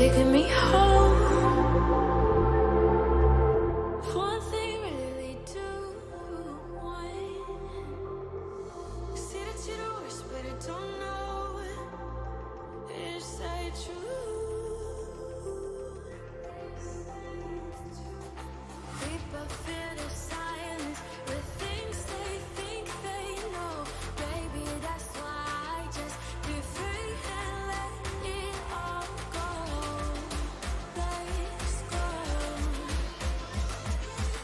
taking me home. One thing really do want. See that you're the worst, but I don't know. Is that true? People feel the silence with things they think they know. Baby, that's why I just be free and let it all go. Let's go.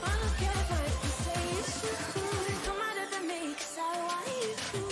I don't care what you say, it's true. Don't matter to me, 'cause I want you.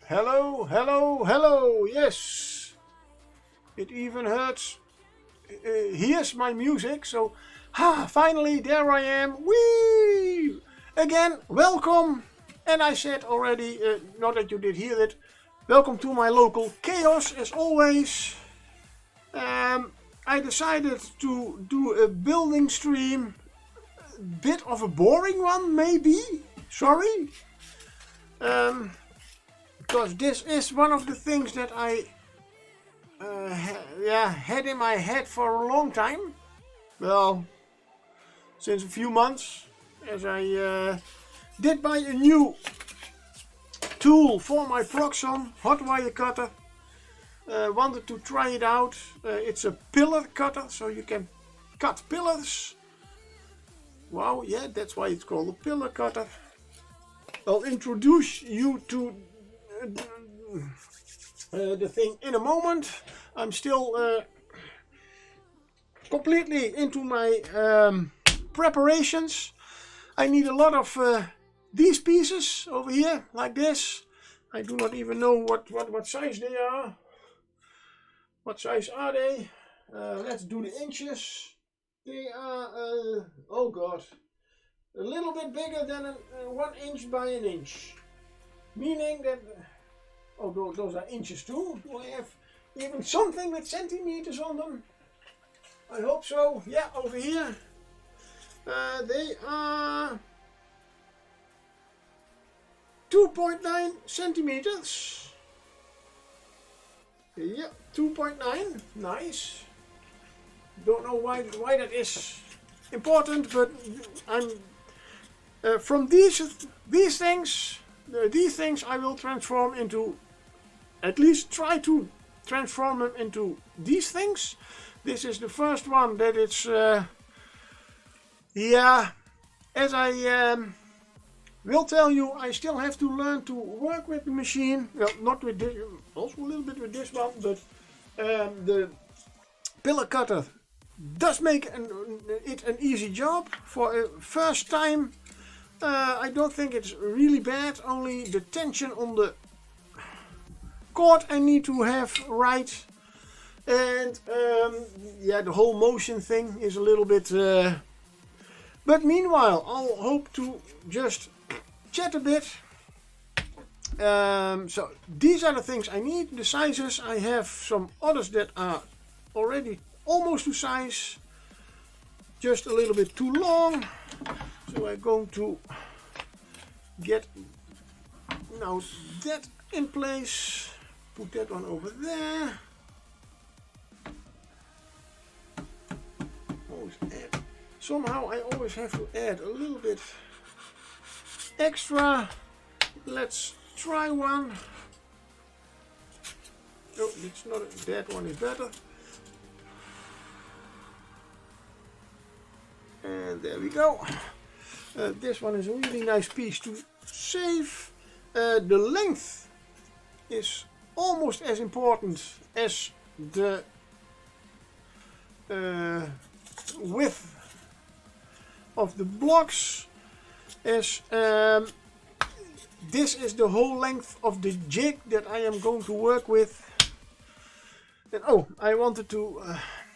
Hello, hello, hello, yes. It even hurts. Here's my music, so finally there I am. Whee! Again, welcome. And I said already, not that you did hear it, welcome to my local chaos as always. I decided to do a building stream, a bit of a boring one maybe, sorry. Because this is one of the things that I had in my head for a long time. Well, since a few months, as I did buy a new tool for my Proxon hot wire cutter. Wanted to try it out. It's a pillar cutter, so you can cut pillars. Wow, yeah, that's why it's called a pillar cutter. I'll introduce you to the thing in a moment. I'm still completely into my preparations. I need a lot of these pieces over here, like this. I do not even know what size they are. What size are they? Let's do the inches. They are, oh god, a little bit bigger than 1 inch by an inch. Meaning that, oh, those are inches too. Do I have even something with centimeters on them? I hope so. Yeah, over here. They are 2.9 centimeters. Yeah, 2.9. Nice. Don't know why that is important, but I'm from these things. These things I will transform into, at least try to transform them into these things. This is the first one that it's, as I will tell you, I still have to learn to work with the machine. Well, not with this, also a little bit with this one, but the pillar cutter does make it an easy job. For a first time, I don't think it's really bad, only the tension on the cord I need to have right. And the whole motion thing is a little bit... but meanwhile, I'll hope to just chat a bit. So these are the things I need, the sizes. I have some others that are already almost to size, just a little bit too long. So I'm going to get now that in place, put that one over there. Always add somehow I always have to add a little bit extra. Let's try one. Oh, it's not, that one is better. And there we go. This one is a really nice piece to save. The length is almost as important as the width of the blocks, as this is the whole length of the jig that I am going to work with. And oh, I wanted to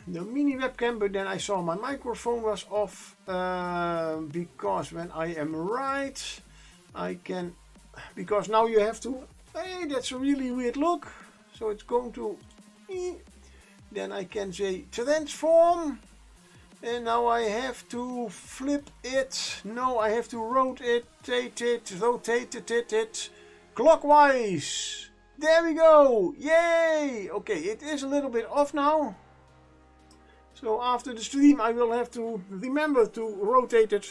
the mini webcam, but then I saw my microphone was off, because when I am right, I can, because now you have to, hey, that's a really weird look, so it's going to, then I can say transform, and now I have to flip it, no, I have to rotate it clockwise. There we go, yay! Okay, it is a little bit off now. So after the stream I will have to remember to rotate it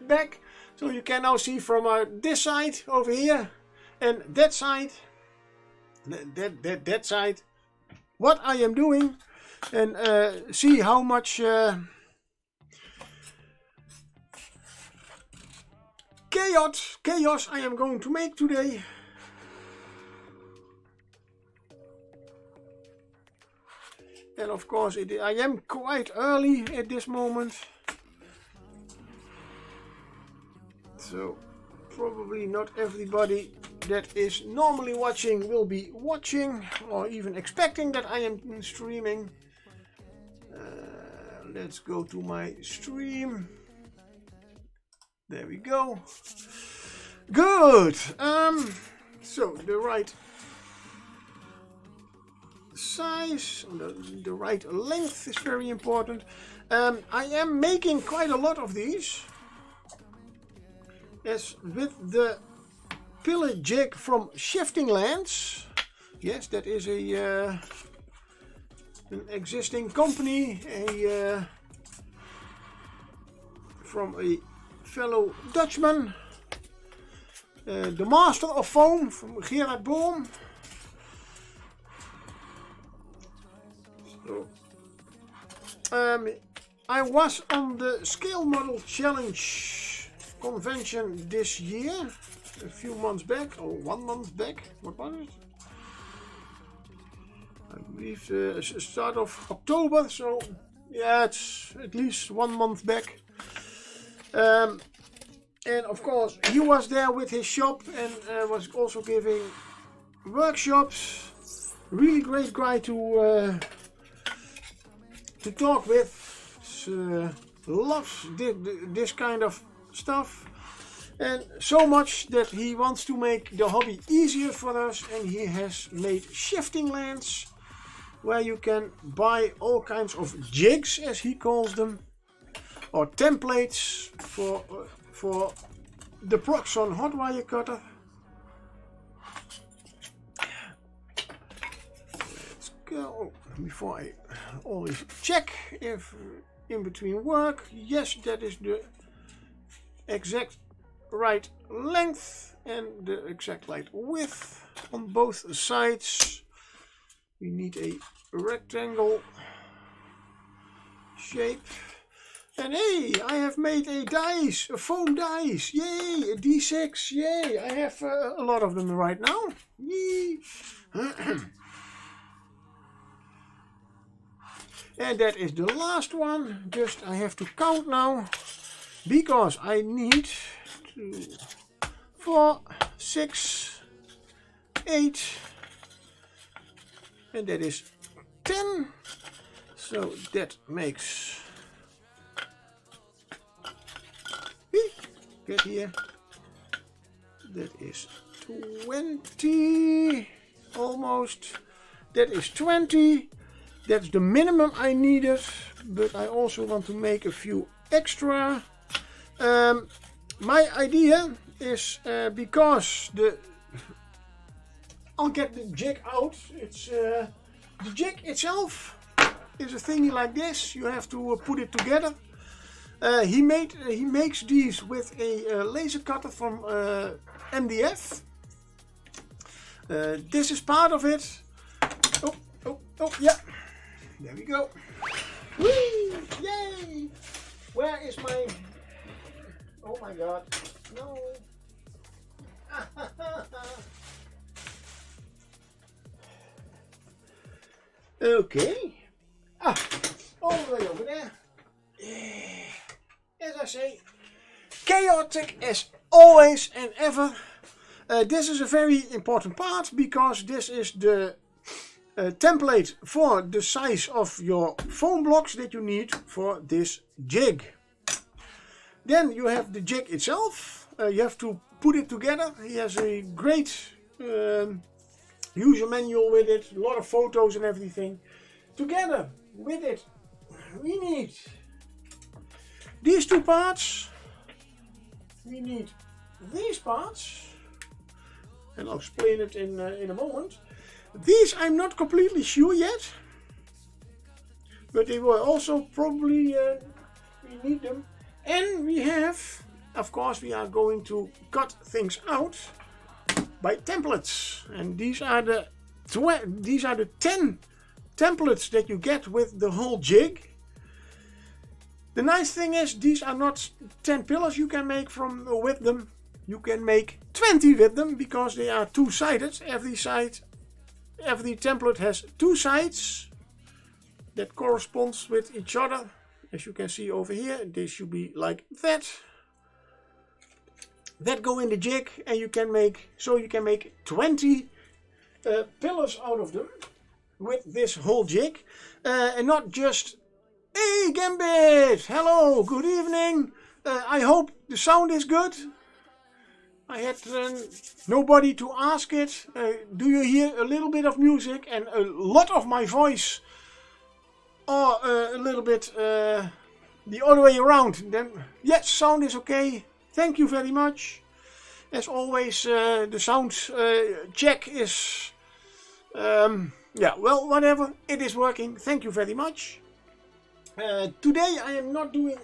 back. So you can now see from this side over here and that side, that side, what I am doing, and see how much chaos I am going to make today. And of course I am quite early at this moment, so probably not everybody that is normally watching will be watching or even expecting that I am streaming. Let's go to my stream. There we go. Good. So the right size, the right length is very important. I am making quite a lot of these, as with the pillar jig from Shifting Lands. Yes, that is a an existing company, from a fellow Dutchman, the master of foam from Gerard Boom. So, I was on the Scale Model Challenge convention this year, a few months back, or 1 month back, what was it? I believe start of October, so yeah, it's at least 1 month back. And of course he was there with his shop and was also giving workshops. Really great guy to talk with. Loves this kind of stuff, and so much that he wants to make the hobby easier for us, and he has made Shifting Lands, where you can buy all kinds of jigs, as he calls them, or templates for the Proxon hot wire cutter. Let's go. Before I always check if in between work, yes, that is the exact right length and the exact right width on both sides. We need a rectangle shape. And hey, I have made a dice, a foam dice, yay, a D6, yay, I have a lot of them right now, yay. And that is the last one, just I have to count now, because I need 2, 4, 6, 8, and that is 10, so that makes, get here, that is 20, almost, that is 20, that's the minimum I needed, but I also want to make a few extra. My idea is, because I'll get the jig out, it's the jig itself is a thingy like this, you have to put it together. He makes these with a laser cutter from MDF. This is part of it. Oh, yeah. There we go. Whee! Yay! Where is my... Oh my god. No. Okay. All the way over there. As I say, chaotic as always and ever. This is a very important part because this is the template for the size of your foam blocks that you need for this jig. Then you have the jig itself. You have to put it together. He has a great user manual with it, a lot of photos and everything. Together with it, we need these two parts. We need these parts, and I'll explain it in a moment. These I'm not completely sure yet, but they will also probably we need them. And we have, of course, we are going to cut things out by templates, and these are the 10 templates that you get with the whole jig. The nice thing is these are not 10 pillars you can make with them. You can make 20 with them because they are two-sided. Every template has two sides that corresponds with each other. As you can see over here, they should be like that. That go in the jig, and you can make 20 pillars out of them with this whole jig, and not just. Hey Gambit! Hello, good evening. I hope the sound is good. I had nobody to ask it. Do you hear a little bit of music and a lot of my voice? Or a little bit the other way around? Then yes, sound is okay. Thank you very much. As always, the sound check is... yeah, well, whatever. It is working. Thank you very much. Today I am not doing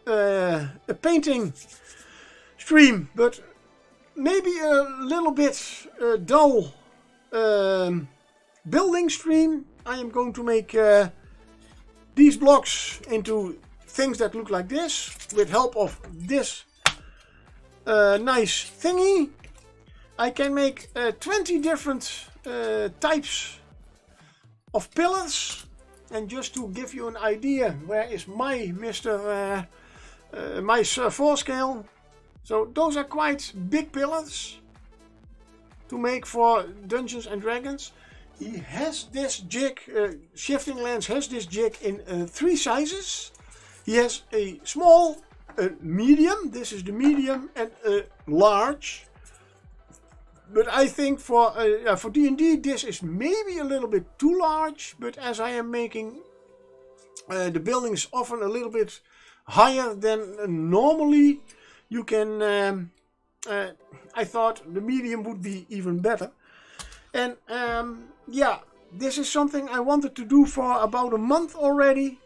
a painting stream, but maybe a little bit dull building stream. I am going to make these blocks into things that look like this with help of this nice thingy. I can make 20 different types of pillars. And just to give you an idea, where is my my 4 scale? So those are quite big pillars to make for Dungeons and Dragons. He has this jig, Shifting Lands has this jig in 3 sizes. He has a small, a medium, this is the medium, and a large. But I think for D&D this is maybe a little bit too large, but as I am making the buildings often a little bit higher than normally, you can, I thought the medium would be even better. And yeah, this is something I wanted to do for about a month already.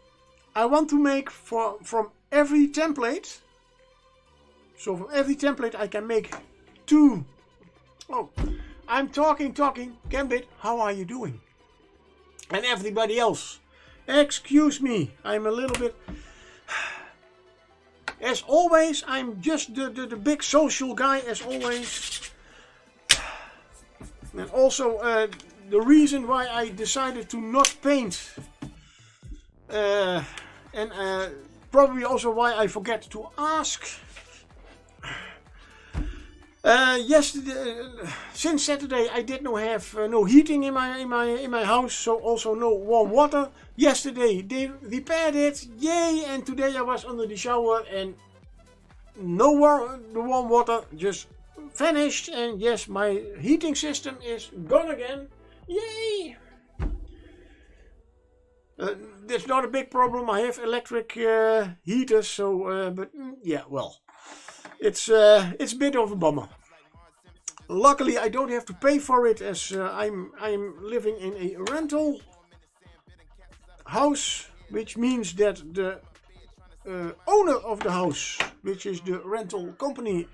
I want to make from every template. So from every template I can make 2. Oh, I'm talking. Gambit, how are you doing? And everybody else. Excuse me, I'm a little bit... As always, I'm just the big social guy, as always. And also, the reason why I decided to not paint. And probably also why I forget to ask. Yesterday, since Saturday, I did not have no heating in my house, so also no warm water. Yesterday they repaired it, yay! And today I was under the shower and the warm water just vanished. And yes, my heating system is gone again, yay! That's not a big problem. I have electric heaters, so but yeah, well. It's a bit of a bummer. Luckily, I don't have to pay for it, as I'm living in a rental house, which means that the owner of the house, which is the rental company,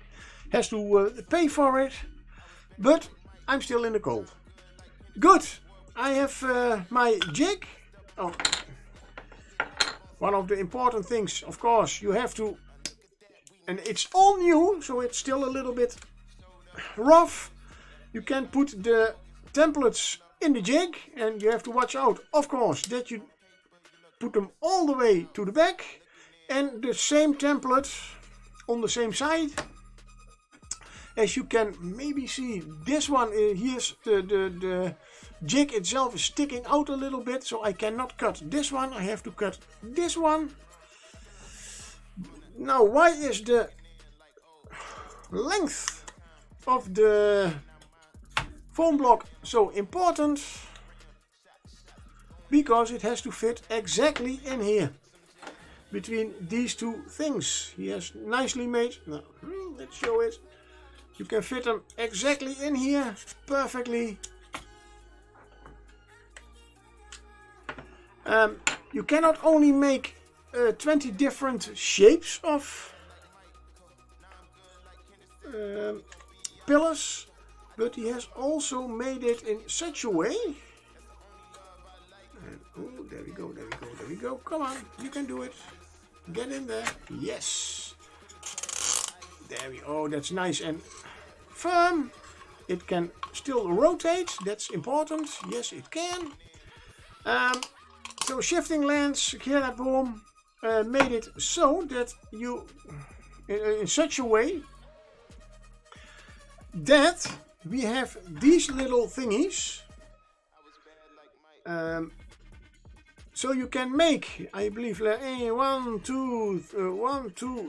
has to pay for it. But I'm still in the cold. Good. I have my jig. Oh, one of the important things, of course, you have to, and it's all new, so it's still a little bit rough. You can put the templates in the jig, and you have to watch out, of course, that you put them all the way to the back, and the same template on the same side. As you can maybe see, this one here's the jig itself is sticking out a little bit, so I cannot cut this one. I have to cut this one. Now, why is the length of the foam block so important? Because it has to fit exactly in here, between these two things. He has nicely made, now, let's show it. You can fit them exactly in here, perfectly. You cannot only make 20 different shapes of pillars, but he has also made it in such a way. And, oh, there we go, there we go, there we go. Come on, you can do it. Get in there. Yes. There we go. Oh, that's nice and firm. It can still rotate. That's important. Yes, it can. So Shifting Lands Pilar made it so that you, in such a way that we have these little thingies. So you can make, I believe, 1, 2,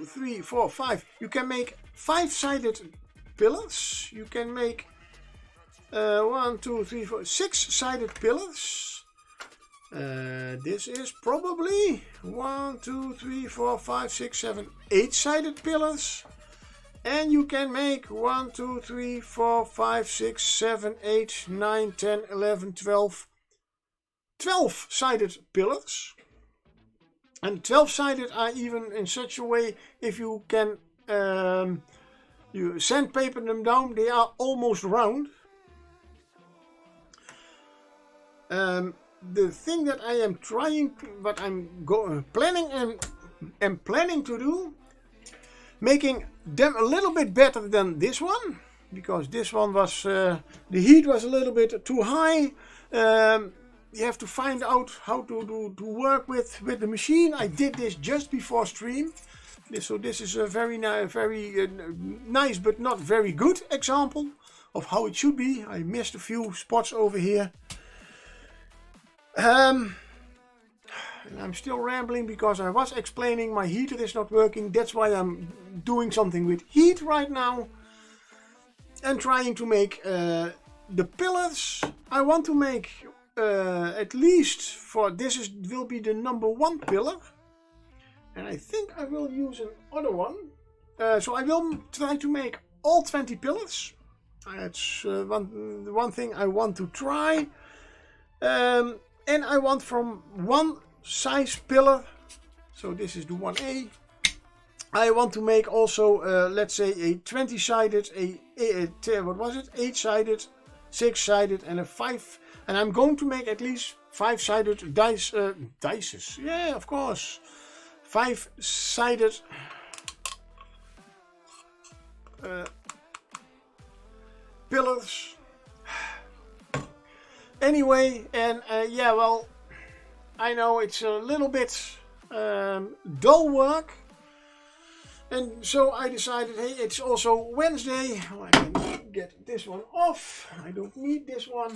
3, 4, 5. You can make 5-sided pillars. You can make 1, 2, 3, 4, 6-sided pillars. This is probably 1, 2, 3, 4, 5, 6, 7, 8-sided pillars. And you can make 1, 2, 3, 4, 5, 6, 7, 8, 9, 10, 11, 12-sided pillars. And 12-sided are even in such a way, if you can you sandpaper them down, they are almost round. The thing that I am trying, what I'm planning to do, making them a little bit better than this one, because this one was the heat was a little bit too high. You have to find out how to work with the machine. I did this just before stream, so this is a very nice but not very good example of how it should be. I missed a few spots over here. And I'm still rambling because I was explaining my heater is not working. That's why I'm doing something with heat right now and trying to make the pillars. I want to make at least for this will be the number 1 pillar, and I think I will use another one. So I will try to make all 20 pillars. That's one thing I want to try. And I want from one size pillar, so this is the 1A. I want to make also, let's say, a 20-sided, what was it? 8-sided, 6-sided, and a 5. And I'm going to make at least 5-sided dices. Yeah, of course. 5-sided pillars. Anyway, and yeah, well, I know it's a little bit dull work, and so I decided, hey, it's also Wednesday. Oh, I can get this one off. I don't need this one.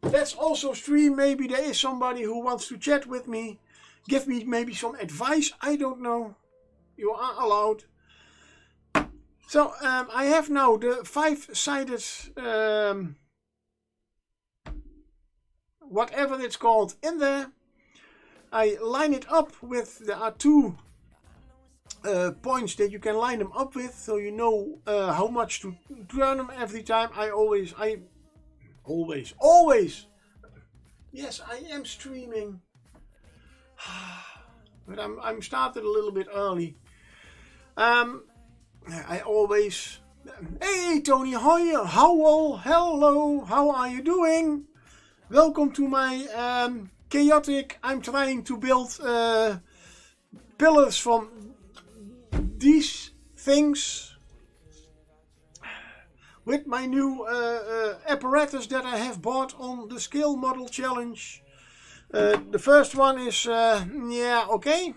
Let's also stream. Maybe there is somebody who wants to chat with me, give me maybe some advice. I don't know. You are allowed. So I have now the 5-sided whatever it's called in there. I line it up with, there are 2 points that you can line them up with, so you know how much to turn them every time. I always, yes, I am streaming. but I'm started a little bit early. I always, hey Tony, hello, how are you doing? Welcome to my chaotic. I'm trying to build pillars from these things with my new apparatus that I have bought on the Scale Model Challenge. The first one is, yeah, okay.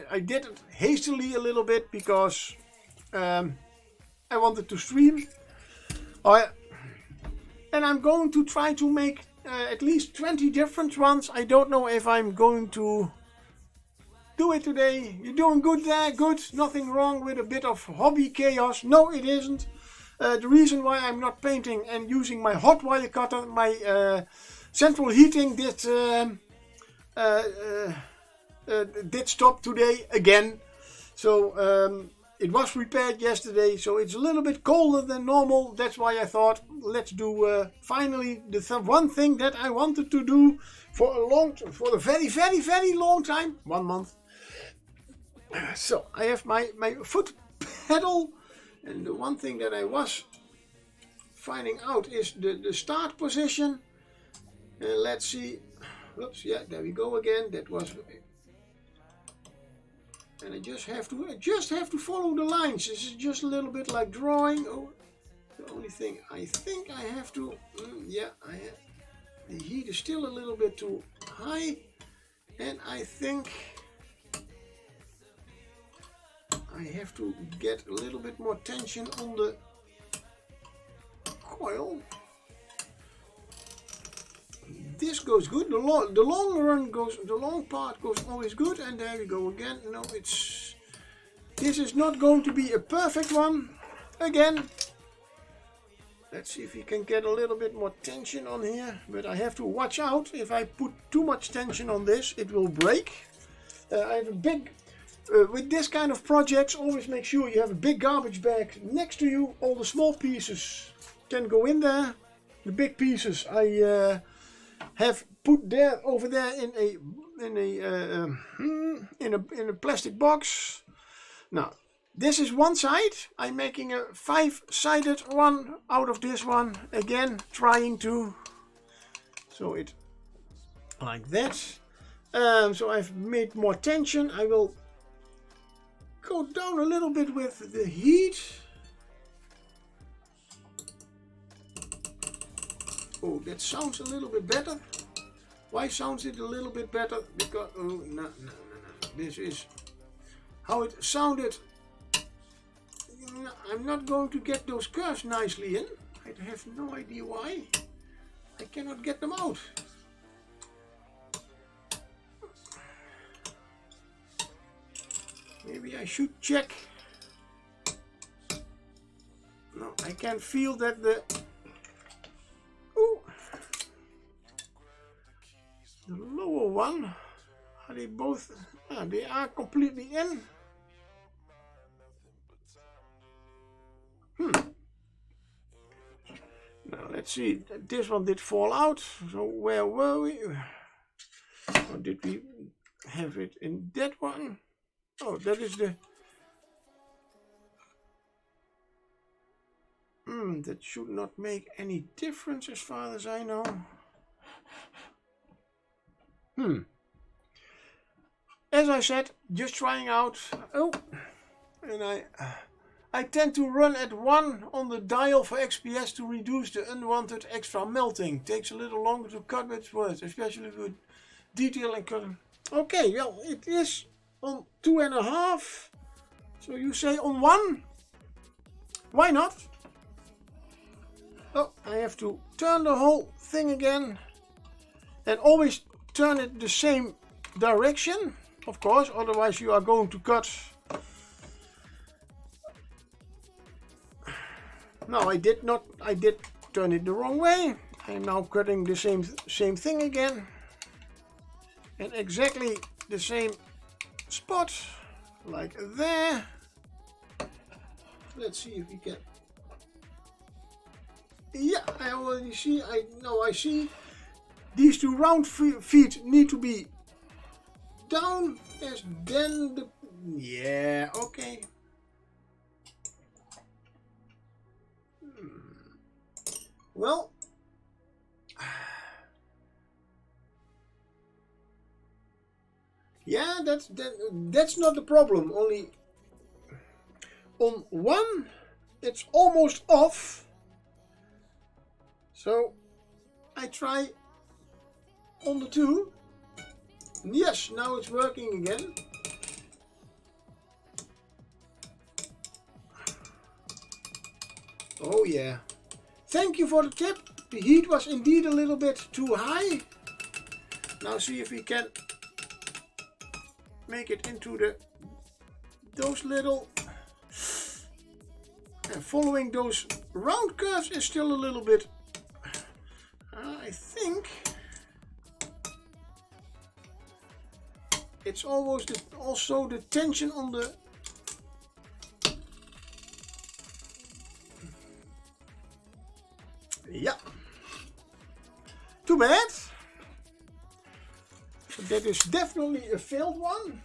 I did it hastily a little bit because I wanted to stream. And I'm going to try to make at least 20 different ones. I don't know if I'm going to do it today. You're doing good there, good. Nothing wrong with a bit of hobby chaos. No, it isn't. The reason why I'm not painting and using my hot wire cutter, my central heating did stop today again. So it was repaired yesterday, so it's a little bit colder than normal. That's why I thought, let's do finally the one thing that I wanted to do for a very, very, very long time. 1 month. So I have my foot pedal, and the one thing that I was finding out is the start position. And let's see. Oops, yeah, there we go again. That was. And I just have to follow the lines. This is just a little bit like drawing. Oh, the only thing I think I have to, yeah, the heat is still a little bit too high, and I think I have to get a little bit more tension on the coil. This goes good. The long run goes. The long part goes always good. And there we go again. No, this is not going to be a perfect one. Again. Let's see if we can get a little bit more tension on here. But I have to watch out. If I put too much tension on this, it will break. I have a big. With this kind of projects, always make sure you have a big garbage bag next to you. All the small pieces can go in there. The big pieces I have put there over there in a plastic box. Now this is one side. I'm making a 5-sided one out of this one, again trying to so it like that. So I've made more tension. I will go down a little bit with the heat. Oh, that sounds a little bit better. Why sounds it a little bit better? Because, oh, no. This is how it sounded. No, I'm not going to get those curves nicely in. I have no idea why. I cannot get them out. Maybe I should check. No, I can feel that the lower one, are they both, they are completely in. Now let's see, this one did fall out, so where were we? Or did we have it in that one? Oh, that is the, that should not make any difference as far as I know. As I said, just trying out. Oh, and I tend to run at 1 on the dial for XPS to reduce the unwanted extra melting. Takes a little longer to cut with words, especially with detail and cutting. Okay, well, it is on 2.5. So you say on 1? Why not? Oh, I have to turn the whole thing again. And always turn it the same direction, of course, otherwise you are going to cut. No, I did turn it the wrong way. I am now cutting the same thing again. And exactly the same spot, like there. Let's see if we can. Yeah, I already see, I see. These 2 round feet need to be down is then the... Yeah, okay. Well, yeah, that's not the problem. Only on one, it's almost off. So I try on the two. Yes, now it's working again. Oh yeah. Thank you for the tip. The heat was indeed a little bit too high. Now see if we can make it into those little... And following those round curves is still a little bit... I think... It's almost also the tension on the... Yeah. Too bad. So that is definitely a failed one.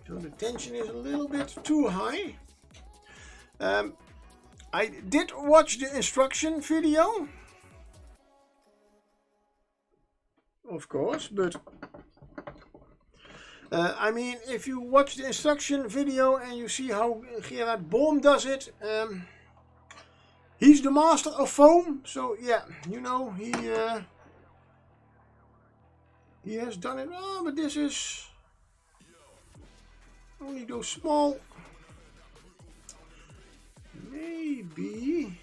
So the tension is a little bit too high. I did watch the instruction video. Of course, but I mean, if you watch the instruction video and you see how Gerard Boom does it, he's the master of foam. So yeah, you know, he has done it. Oh, but this is only those small. Maybe.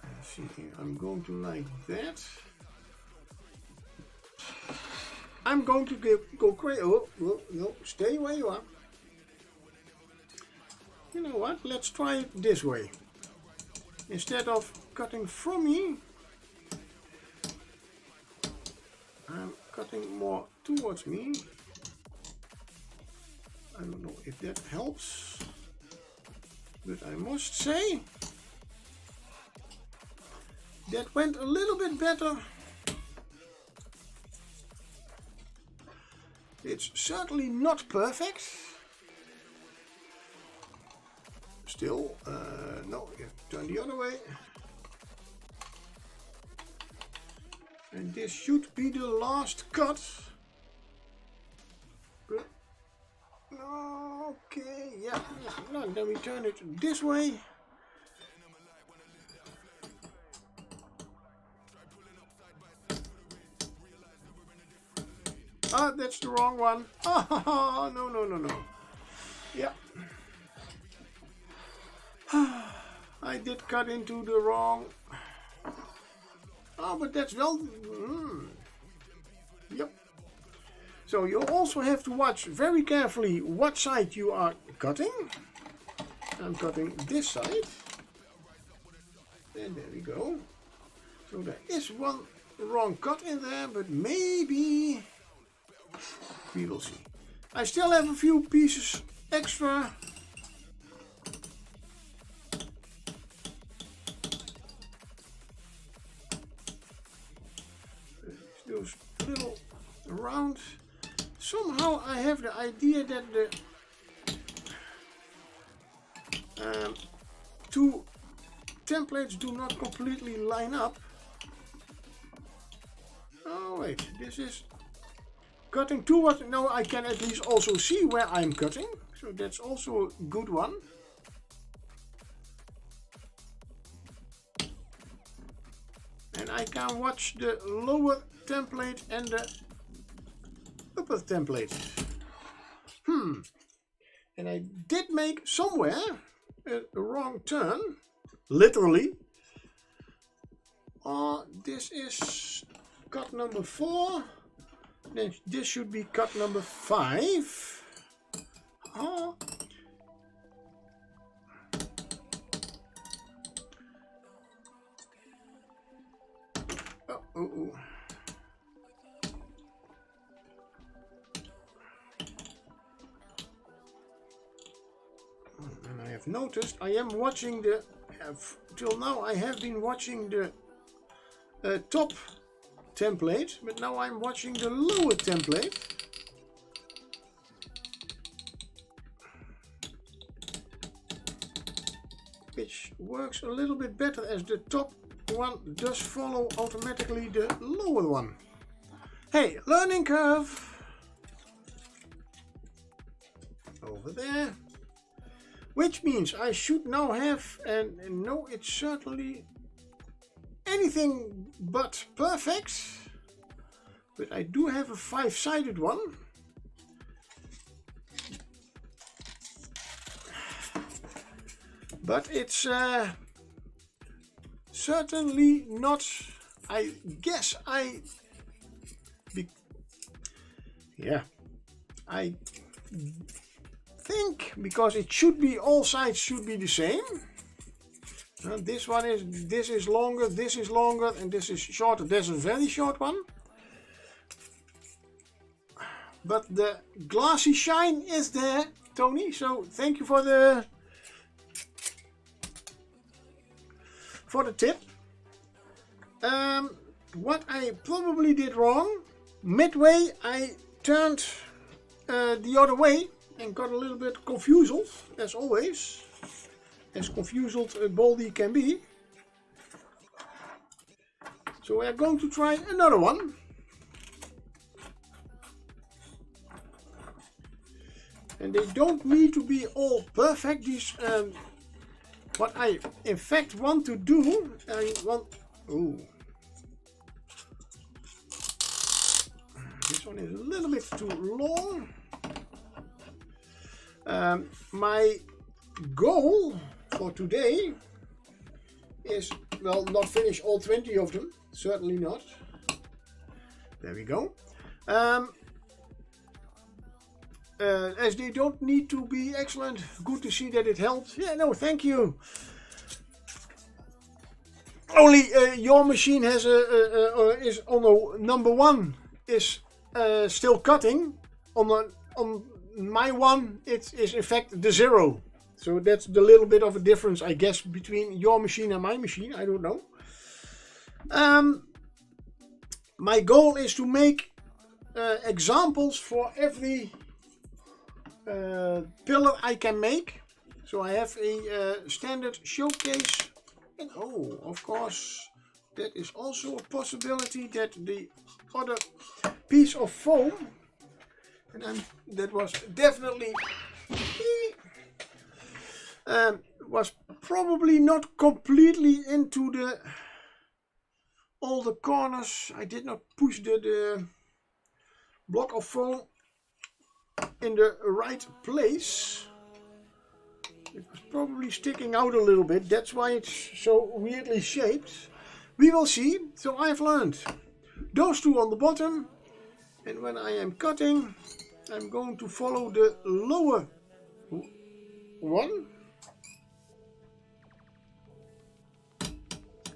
Let's see, I'm going to like that. I'm going to go crazy. Oh, no, stay where you are. You know what? Let's try it this way. Instead of cutting from me, I'm cutting more towards me. I don't know if that helps, but I must say that went a little bit better. It's certainly not perfect. Still, no, you have to turn the other way. And this should be the last cut. Okay, yeah, no, then we turn it this way. Ah, that's the wrong one. Oh, no. Yeah. I did cut into the wrong. Oh, but that's well. Yep. So you also have to watch very carefully what side you are cutting. I'm cutting this side. And there we go. So there is one wrong cut in there, but maybe we will see. I still have a few pieces extra. Those little round. Somehow I have the idea that the two templates do not completely line up. Oh wait, this is cutting towards. Now I can at least also see where I'm cutting, so that's also a good one. And I can watch the lower template and the upper template. And I did make somewhere a wrong turn, literally. This is cut number 4. Then this should be cut number 5. Oh. Oh. And I have noticed I am watching the till now I have been watching the top template, but now I'm watching the lower template. Which works a little bit better, as the top one does follow automatically the lower one. Hey, learning curve. Over there. Which means I should now have, and no, it's certainly anything but perfect. But I do have a 5-sided one. But it's certainly not, I guess I think, because it should be, all sides should be the same. This is longer, and this is shorter. There's a very short one. But the glassy shine is there, Tony. So thank you for the tip. What I probably did wrong, midway I turned the other way and got a little bit confused, as always. As confused Baldie can be. So we're going to try another one. And they don't need to be all perfect. These, what I in fact want to do, this one is a little bit too long. My goal for today is, well, not finish all 20 of them, certainly not. There we go. As they don't need to be excellent, good to see that it helps. Yeah, no, thank you. Only your machine has is on a number 1 is still cutting. On my one, it is in fact the 0. So that's the little bit of a difference, I guess, between your machine and my machine. I don't know. My goal is to make examples for every pillar I can make. So I have a standard showcase. And oh, of course, that is also a possibility that the other piece of foam, and that was definitely was probably not completely into all the corners. I did not push the block of foam in the right place. It was probably sticking out a little bit. That's why it's so weirdly shaped. We will see. So I've learned those two on the bottom, and when I am cutting, I'm going to follow the lower one,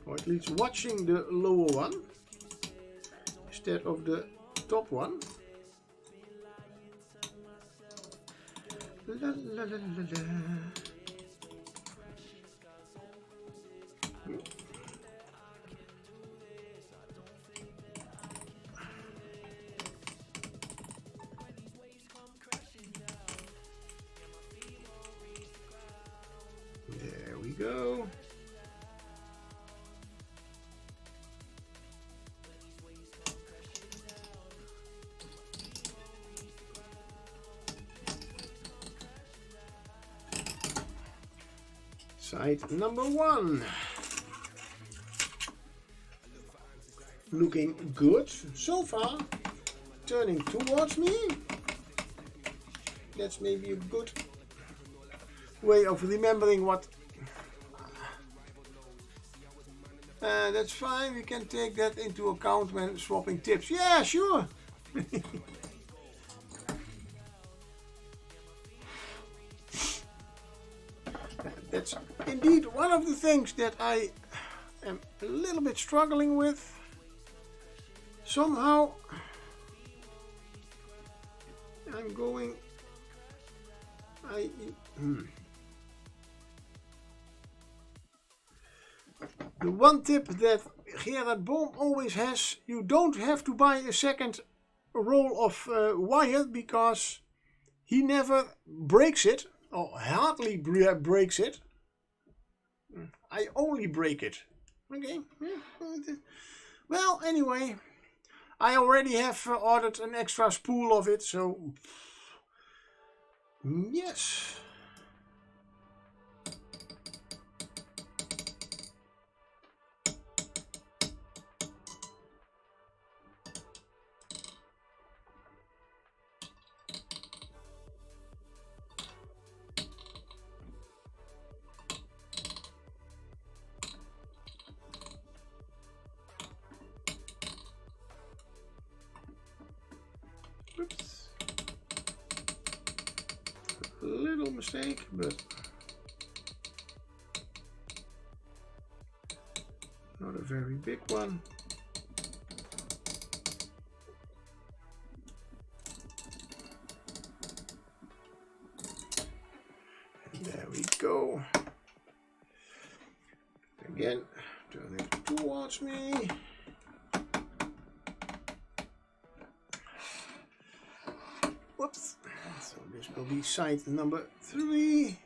or at least watching the lower one instead of the top one. La, la, la, la, la. There we go. Side number 1. Looking good so far. Turning towards me. That's maybe a good way of remembering what. That's fine. We can take that into account when swapping tips. Yeah, sure. That's indeed one of the things that I am a little bit struggling with. Somehow I'm going. The one tip that Gerard Boom always has, you don't have to buy a second roll of wire because he never breaks it, or hardly breaks it. I only break it. Okay. Well, anyway, I already have ordered an extra spool of it, so yes. Oops. A little mistake, but not a very big one. And there we go. Again, turn it towards me. Whoops. So this will be side number 3.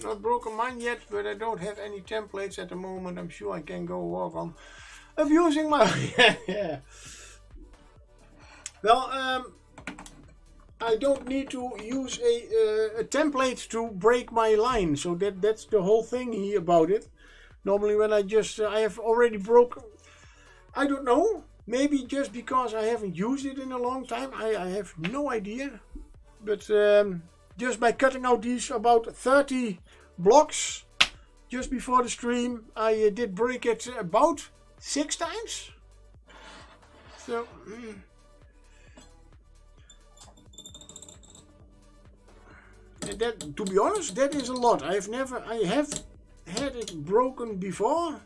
Not broken mine yet, but I don't have any templates at the moment. I'm sure I can go work on abusing my yeah. Well, I don't need to use a template to break my line, so that's the whole thing here about it. Normally when I have already broken, I don't know, maybe just because I haven't used it in a long time, I have no idea. But just by cutting out these about 30 blocks just before the stream, I did break it about 6 times. So and that, to be honest, that is a lot. I have had it broken before,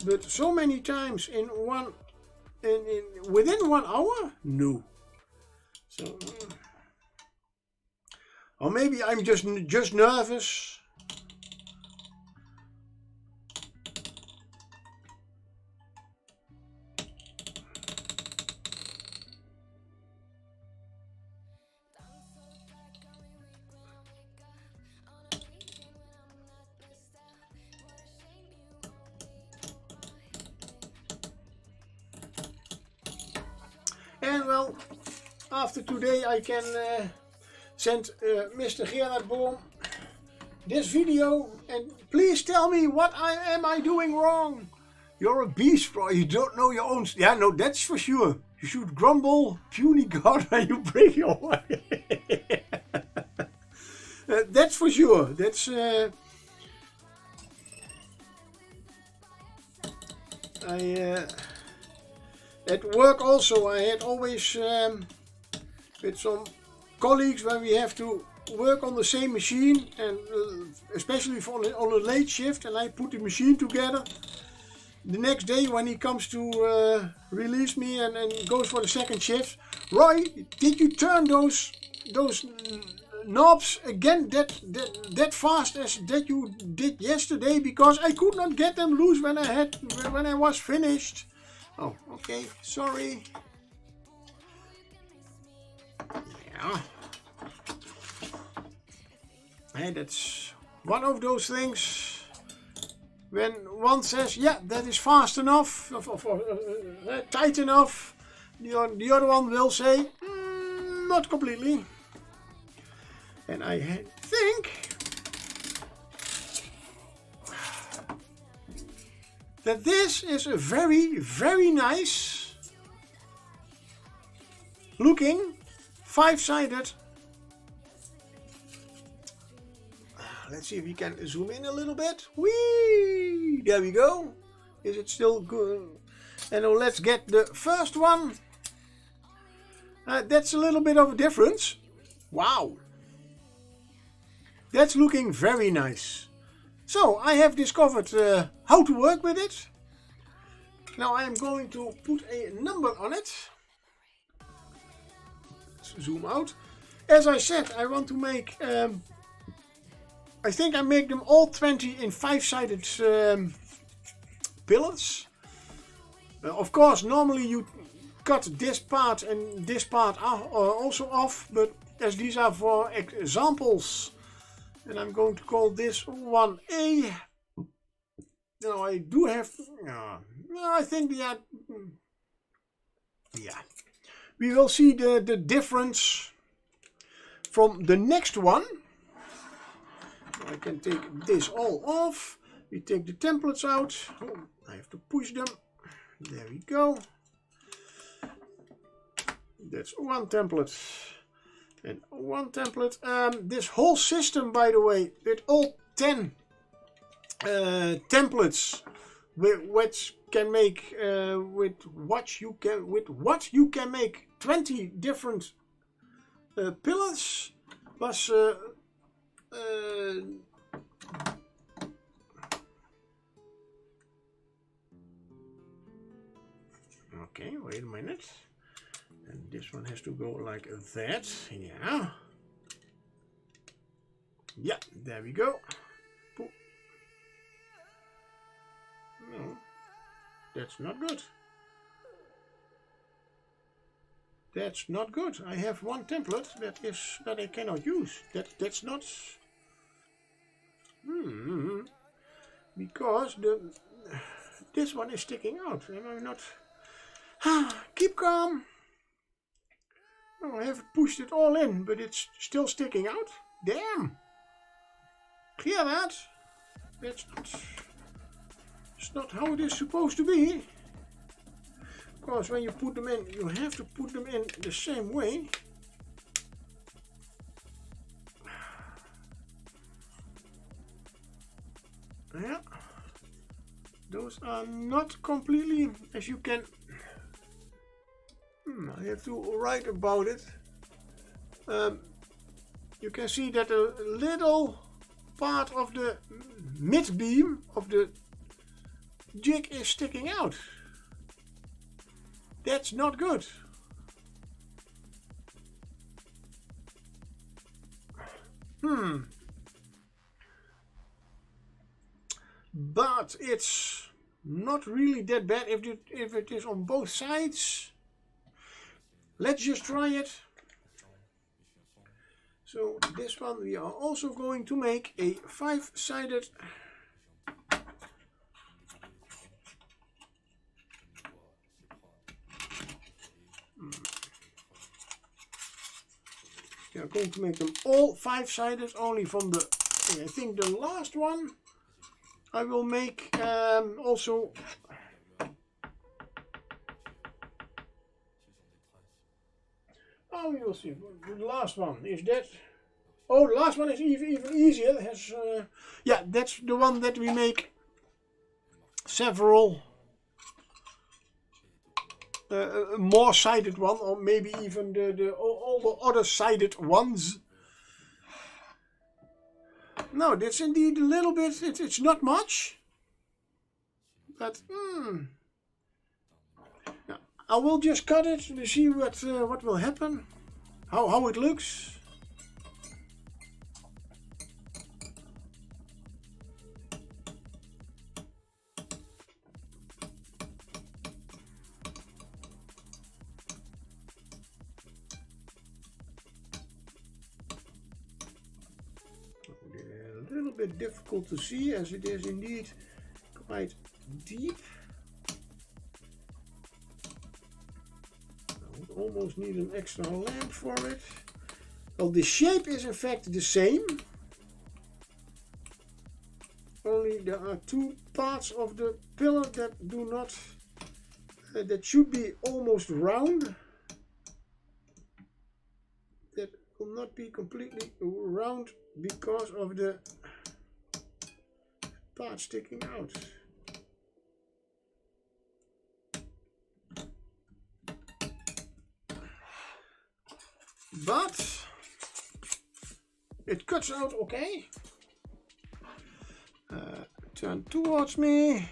but so many times within 1 hour, no. So or maybe I'm just nervous. And well, after today I can send Mr. Gerard Boom this video and please tell me what am I doing wrong. You're a beast, bro. You don't know your own. Yeah, no, that's for sure. You should grumble, puny god, when you break your way. That's for sure. That's at work also I had always with some colleagues when we have to work on the same machine, and especially on a late shift, and I put the machine together. The next day when he comes to release me and goes for the second shift, Roy, did you turn those knobs again that fast as that you did yesterday? Because I could not get them loose when I was finished. Oh, okay, sorry. Yeah. And that's one of those things when one says, yeah, that is fast enough, or tight enough, the other one will say, not completely. And I think that this is a very, very nice looking 5-sided. Let's see if we can zoom in a little bit. Whee! There we go. Is it still good? And now let's get the first one. That's a little bit of a difference. Wow. That's looking very nice. So I have discovered how to work with it. Now I am going to put a number on it. Let's zoom out. As I said, I want to make... I think I make them all 20 in 5-sided pillars. Of course, normally you cut this part and this part also off, but as these are for examples, and I'm going to call this 1A. Now I do have, I think yeah, we will see the difference from the next one. I can take this all off. We take the templates out. Oh, I have to push them. There we go. That's one template. And one template. This whole system, by the way, with all 10 templates, which can make with what you can make 20 different pillars, was okay, wait a minute. And this one has to go like that. Yeah. Yeah, there we go. No, that's not good. That's not good. I have one template that I cannot use. That's not. Because this one is sticking out. Am I not? Keep calm. Oh, I have pushed it all in, but it's still sticking out. Damn. Clear that. That's not how it is supposed to be. Of course, when you put them in, you have to put them in the same way. Yeah. Those are not completely, as you can... I have to write about it. You can see that a little part of the mid beam of the jig is sticking out. That's not good. But it's not really that bad if it is on both sides. Let's just try it. So this one we are also going to make a 5-sided. We are going to make them all 5-sided, only from the, I think the last one I will make also. Oh, we will see. The last one is that. Oh, the last one is even easier. It has, yeah, that's the one that we make several more sided one, or maybe even all the other sided ones. No, that's indeed a little bit. It's not much, but yeah, I will just cut it to see what will happen, how it looks. A little bit difficult to see, as it is indeed quite deep. I would almost need an extra lamp for it. Well, the shape is in fact the same. Only there are two parts of the pillar that do not, that should be almost round. will not be completely round because of the part sticking out. But it cuts out okay. Turn towards me.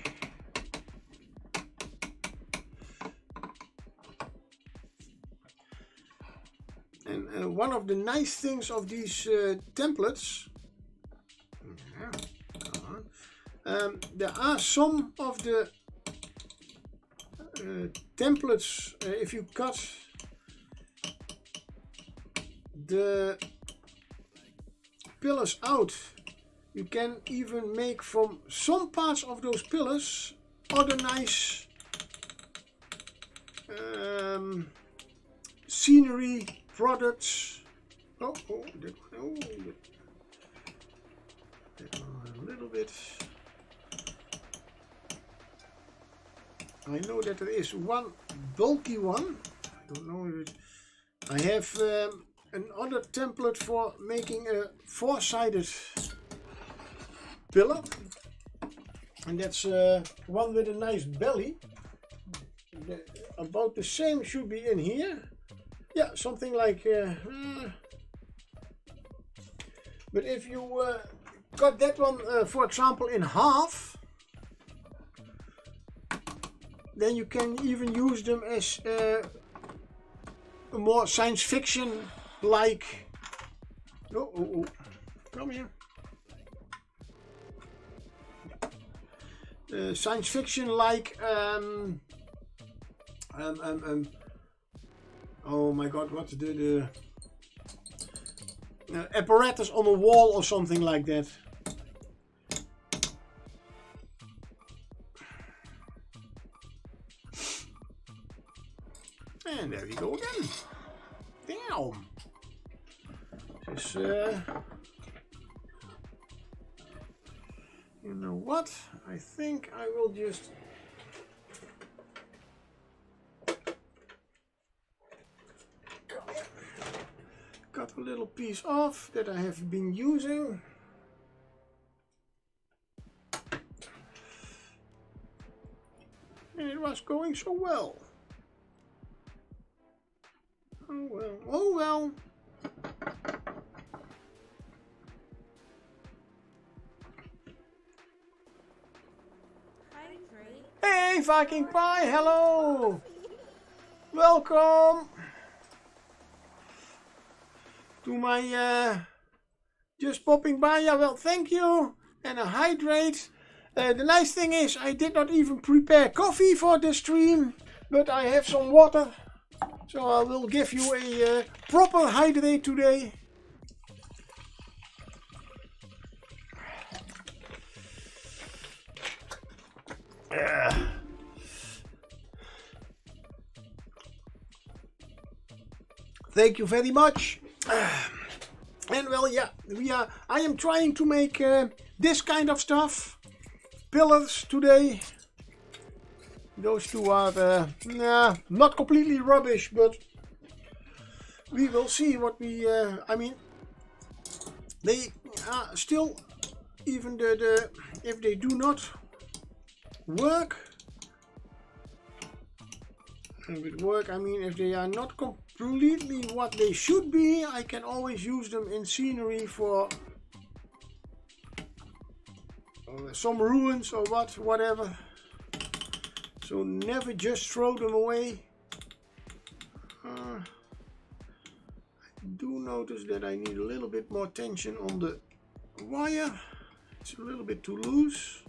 And one of the nice things of these templates, there are some of the templates, if you cut the pillars out, you can even make from some parts of those pillars other nice scenery products. That one a little bit. I know that there is one bulky one. I don't know if it. I have another template for making a four-sided pillar, and that's one with a nice belly. About the same should be in here. Yeah, something like. But if you cut that one, for example, in half, then you can even use them as a more science fiction like. Oh, come here. Science fiction like. Oh my God! What's the apparatus on a wall or something like that? And there we go again. Damn. This, you know what? I think I will just. Cut a little piece off that I have been using. And it was going so well. Oh well, oh well. Hey Viking Pie, hello! Welcome to my just popping by. Yeah, well, thank you, and a hydrate. The nice thing is I did not even prepare coffee for the stream, but I have some water, so I will give you a proper hydrate today. Thank you very much. And well, yeah, I am trying to make this kind of stuff, pillars today. Those two are not completely rubbish, but we will see what we. I mean, they are still, even the if they do not work. And with work, I mean if they are not completely what they should be, I can always use them in scenery for some ruins or whatever. So never just throw them away. I do notice that I need a little bit more tension on the wire. It's a little bit too loose.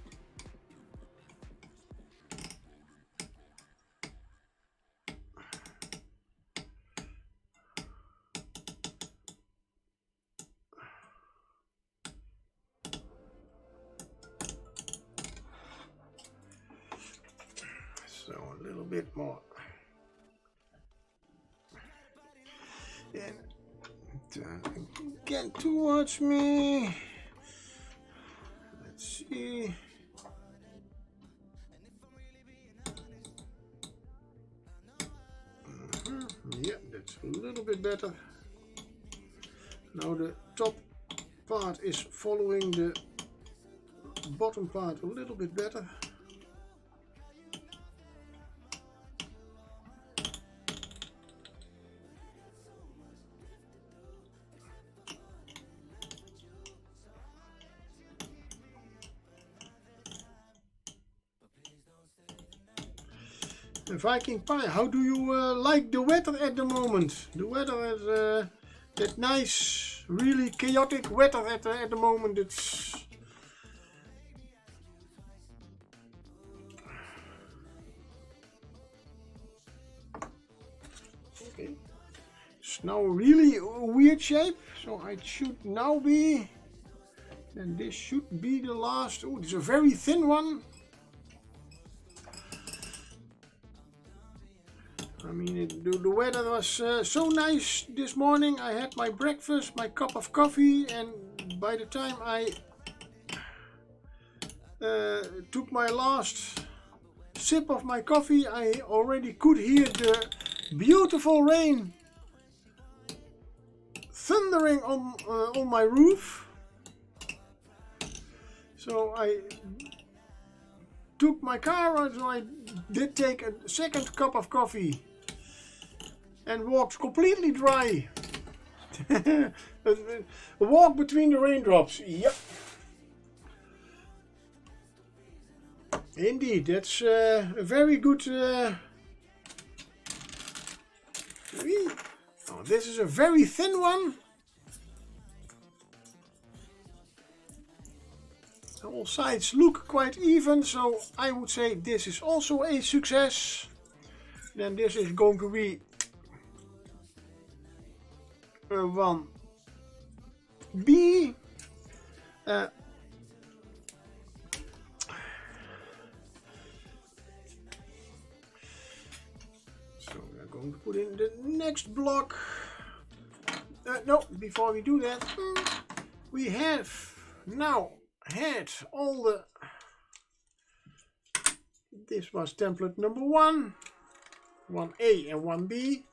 Bit more, and turn again towards me. Let's see. Yeah, that's a little bit better. Now the top part is following the bottom part a little bit better. Viking Pie, how do you like the weather at the moment? The weather is that nice, really chaotic weather at the moment. It's okay. It's now really a weird shape, so it should now be, and this should be the last. Oh, it's a very thin one. I mean, the weather was so nice this morning. I had my breakfast, my cup of coffee, and by the time I took my last sip of my coffee, I already could hear the beautiful rain thundering on my roof. So I took my car out, so I did take a second cup of coffee and walked completely dry. A walk between the raindrops. Yep. Indeed, that's a very good. Oh, this is a very thin one. All sides look quite even, so I would say this is also a success. Then this is going to be a 1B. So we are going to put in the next block. No, before we do that, we have now had all the. This was template number 1, 1A and 1B.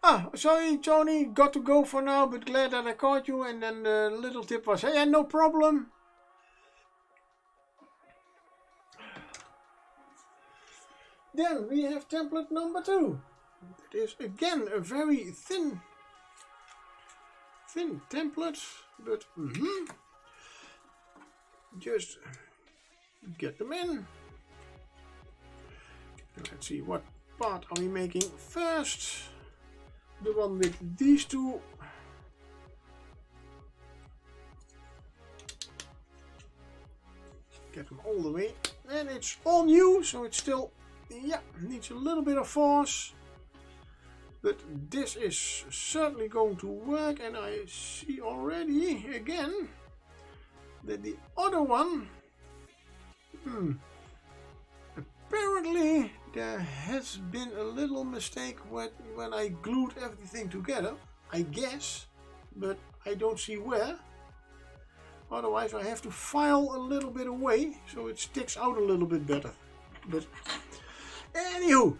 Ah, sorry, Tony, got to go for now, but glad that I caught you. And then the little tip was, hey, no problem. Then we have template number 2. It is again a very thin template, but just get them in. Let's see, what part are we making first? The one with these two. Get them all the way, and it's all new, so it's still, yeah, needs a little bit of force. But this is certainly going to work, and I see already again that the other one, apparently there has been a little mistake when I glued everything together, I guess, but I don't see where. Otherwise I have to file a little bit away so it sticks out a little bit better. But anywho.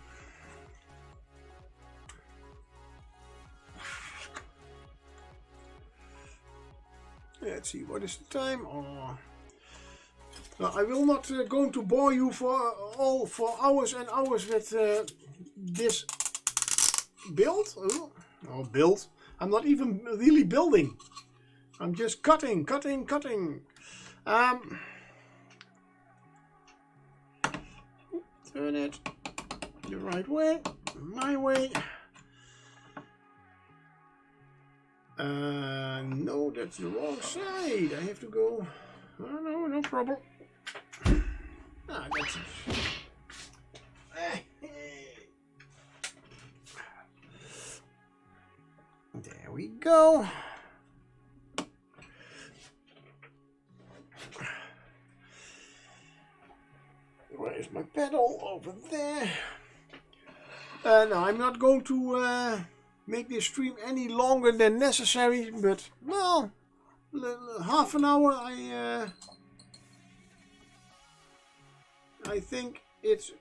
Let's see, what is the time? Oh. I will not going to bore you for hours and hours with this build. Oh, build. I'm not even really building. I'm just cutting. Turn it the right way, my way. No, that's the wrong side. I have to go. Oh, no problem. Ah, that's it. There we go. Where is my pedal? Over there. No, I'm not going to make this stream any longer than necessary, but well, half an hour I think it's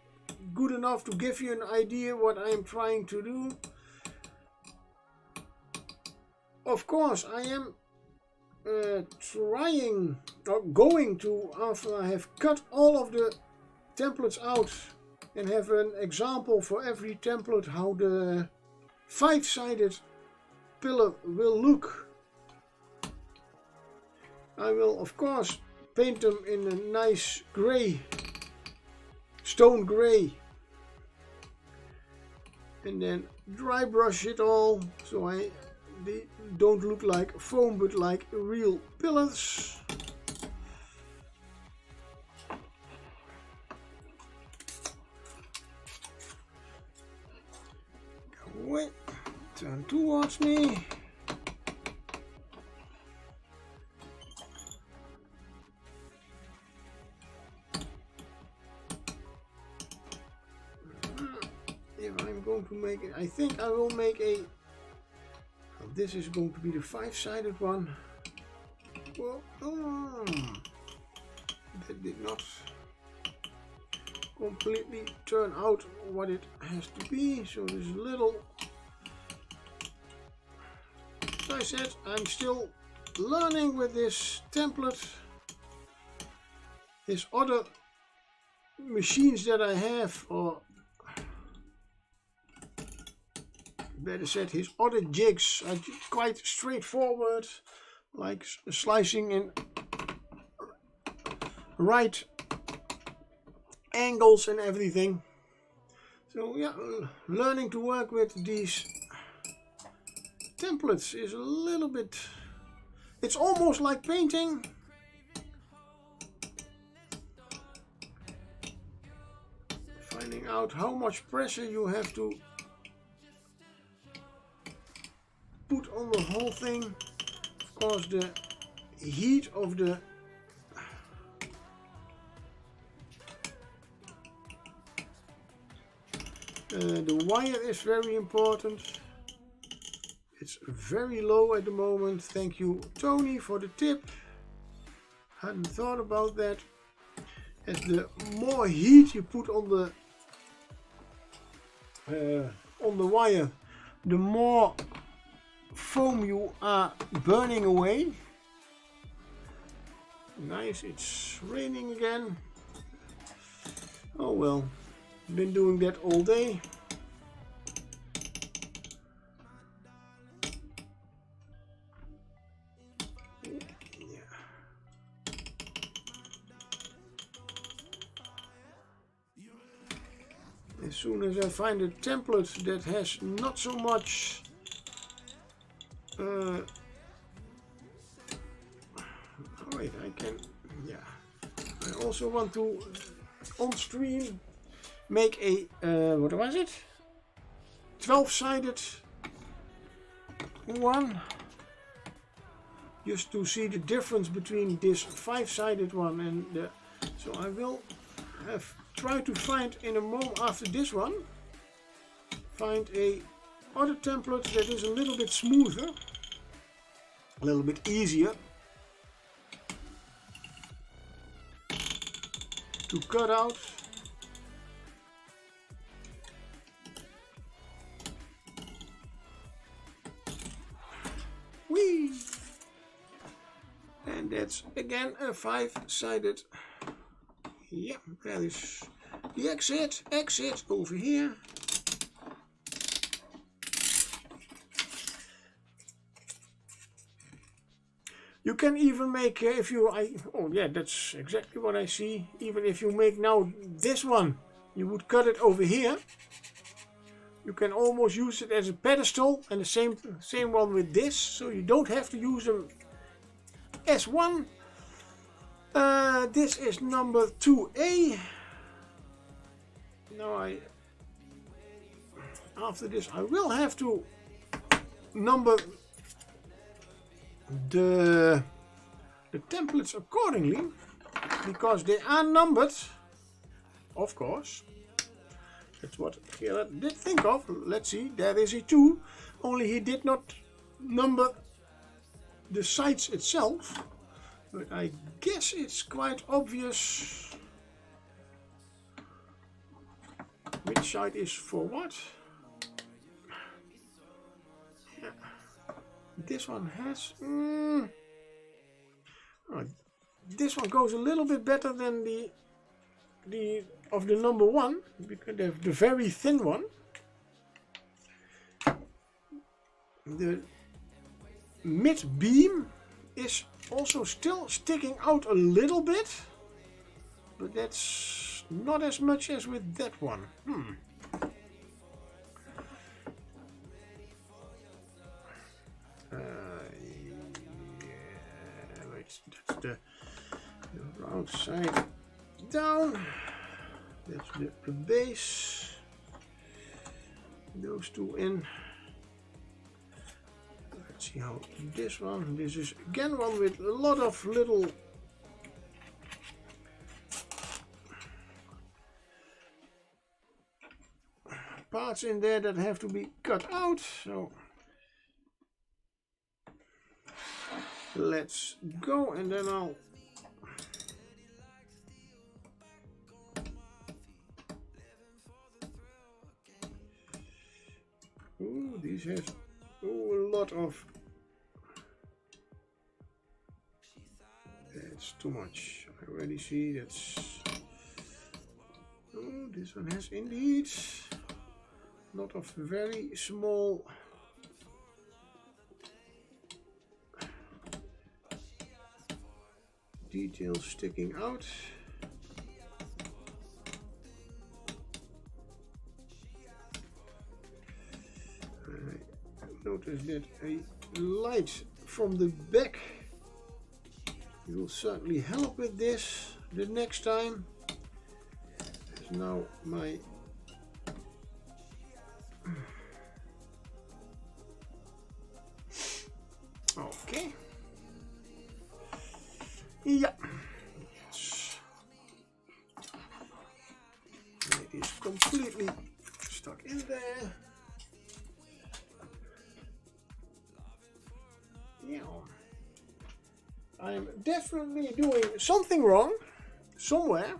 good enough to give you an idea what I am trying to do. of course, I am trying or going to, after I have cut all of the templates out and have an example for every template how the 5-sided pillar will look. I will of course paint them in a nice grey, stone grey, and then dry brush it all so they don't look like foam but like real pillars. Go away, turn towards me. If I'm going to make it, I think I will make a, well, this is going to be the 5-sided one. Well, that did not completely turn out what it has to be, so there's a little, as I said, I'm still learning with this template. His other machines that I have, or better said, his other jigs are quite straightforward, like slicing in right angles and everything. So yeah, learning to work with these templates is a little bit, it's almost like painting. Finding out how much pressure you have to put on the whole thing. Of course, the heat of the wire is very important. It's very low at the moment. Thank you, Tony, for the tip. Hadn't thought about that. As the more heat you put on the wire, the more foam you are burning away. Nice, it's raining again. Oh well, been doing that all day. As soon as I find a template that has not so much wait, I can, yeah, I also want to on stream make a what was it, 12-sided one, just to see the difference between this 5-sided one and the, so I will have try to find in a moment after this one, find a other template that is a little bit smoother, a little bit easier to cut out. Whee! And that's again a 5-sided. Yeah, there is the exit over here. You can even make, if you, oh yeah, that's exactly what I see. Even if you make now this one, you would cut it over here. You can almost use it as a pedestal, and the same one with this, so you don't have to use them as one. This is number 2A. Now after this I will have to number the templates accordingly, because they are numbered, of course. That's what Gerard did think of. Let's see, there is a 2, only he did not number the sides itself. But I guess it's quite obvious which side is for what. Yeah. This one has... oh, this one goes a little bit better than the number one, because the very thin one. The mid beam is also still sticking out a little bit, but that's not as much as with that one. Yeah, that's the round side down. That's the base. Those two in. Let's see how this one. This is again one with a lot of little parts in there that have to be cut out. So let's go, and then I'll this has a lot of. That's too much. I already see that's. Oh, this one has indeed a lot of very small details sticking out. Notice that a light from the back will certainly help with this the next time. There's now my okay. Yeah. Yes. It is completely stuck in there. Yeah. I'm definitely doing something wrong somewhere.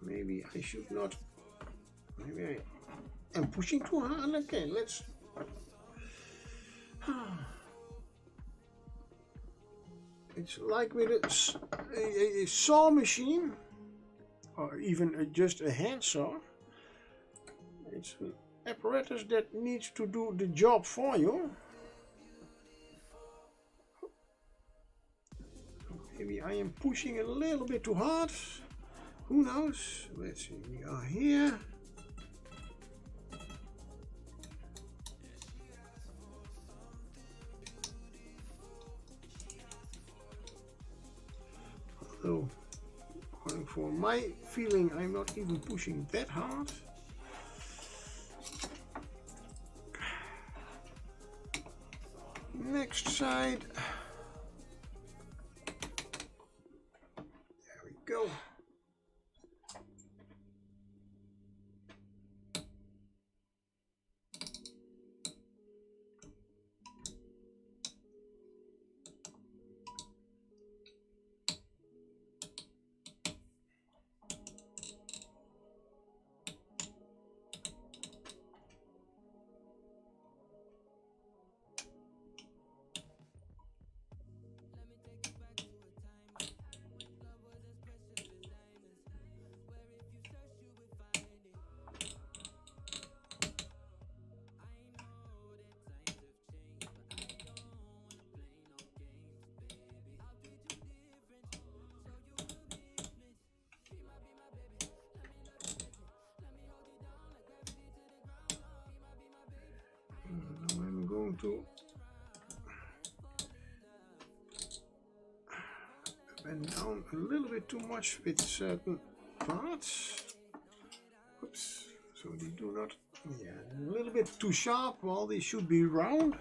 Maybe I should not. Maybe I am pushing too hard. Okay, let's. It's like with a saw machine, or even just a hand saw. It's an apparatus that needs to do the job for you. Maybe I am pushing a little bit too hard. Who knows? Let's see, we are here. Although, according for my feeling, I'm not even pushing that hard. Next side. There we go. I'm going to bend down a little bit too much with certain parts. Oops, so they do not, yeah, a little bit too sharp while they should be round.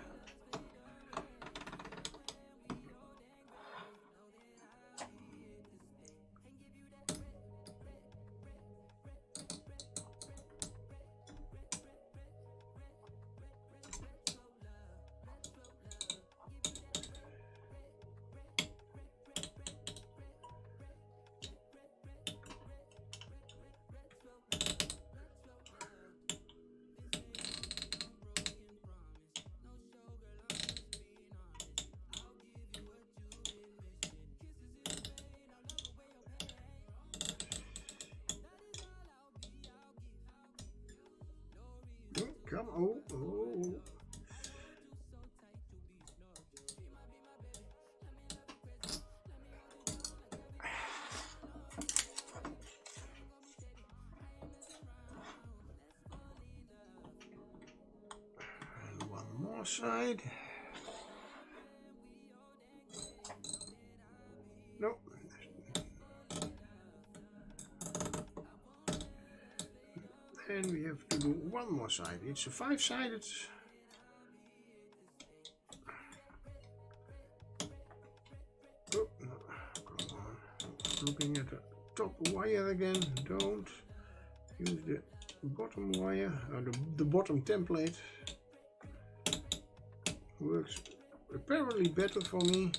Oh. And one more side. No. And we have to do one more side. It's a 5-sided. Oh, no. Come on. Looking at the top wire again. Don't use the bottom wire or the bottom template. Works apparently better for me.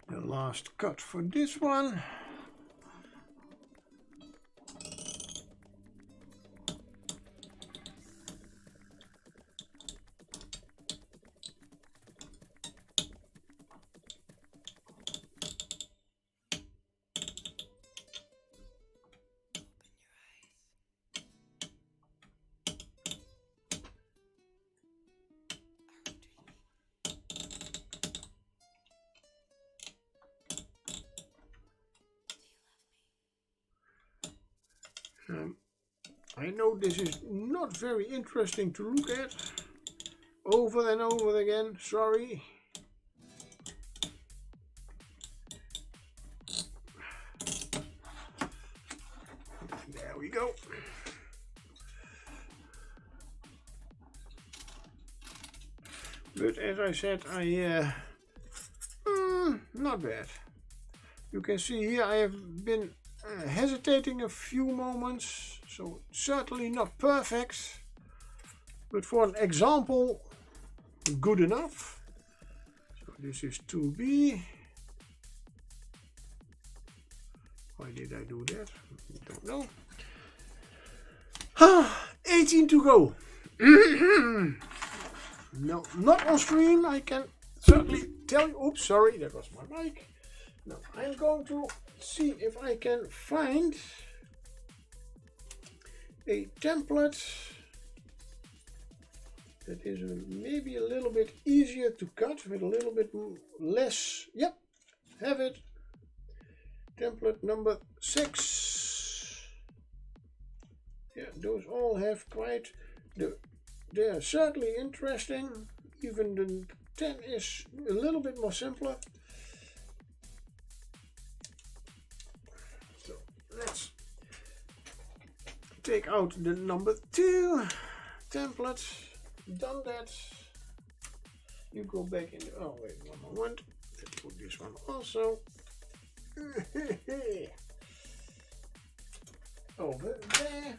The last cut for this one. I know this is not very interesting to look at over and over again, sorry. There we go. But as I said, not bad. You can see here I have been hesitating a few moments, so certainly not perfect, but for an example, good enough. So this is 2B. Why did I do that? I don't know. 18 to go. No, not on stream, I can certainly tell you. Oops, sorry, that was my mic. Now I'm going to see if I can find a template that is maybe a little bit easier to cut with a little bit less. Yep, have it. Template number 6. Yeah, those all have quite they are certainly interesting. Even the 10 is a little bit more simpler. So let's take out the number 2 template. Done that. You go back in. Oh wait, one moment. Let's put this one also over there.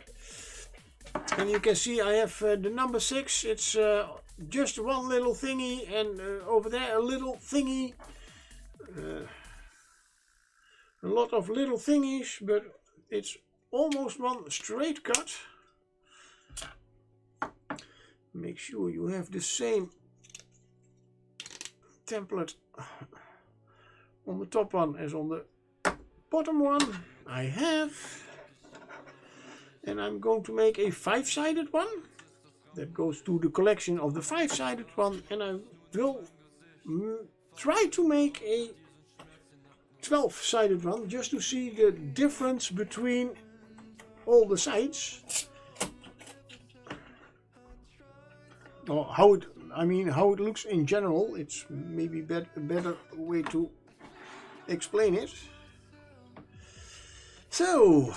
And you can see I have the number 6. It's just one little thingy, and over there a little thingy. A lot of little thingies, but it's almost one straight cut. Make sure you have the same template on the top one as on the bottom one. I have. And I'm going to make a 5-sided one that goes to the collection of the 5-sided one, and I will try to make a 12-sided one just to see the difference between all the sides, or how it looks in general. It's maybe a better way to explain it. So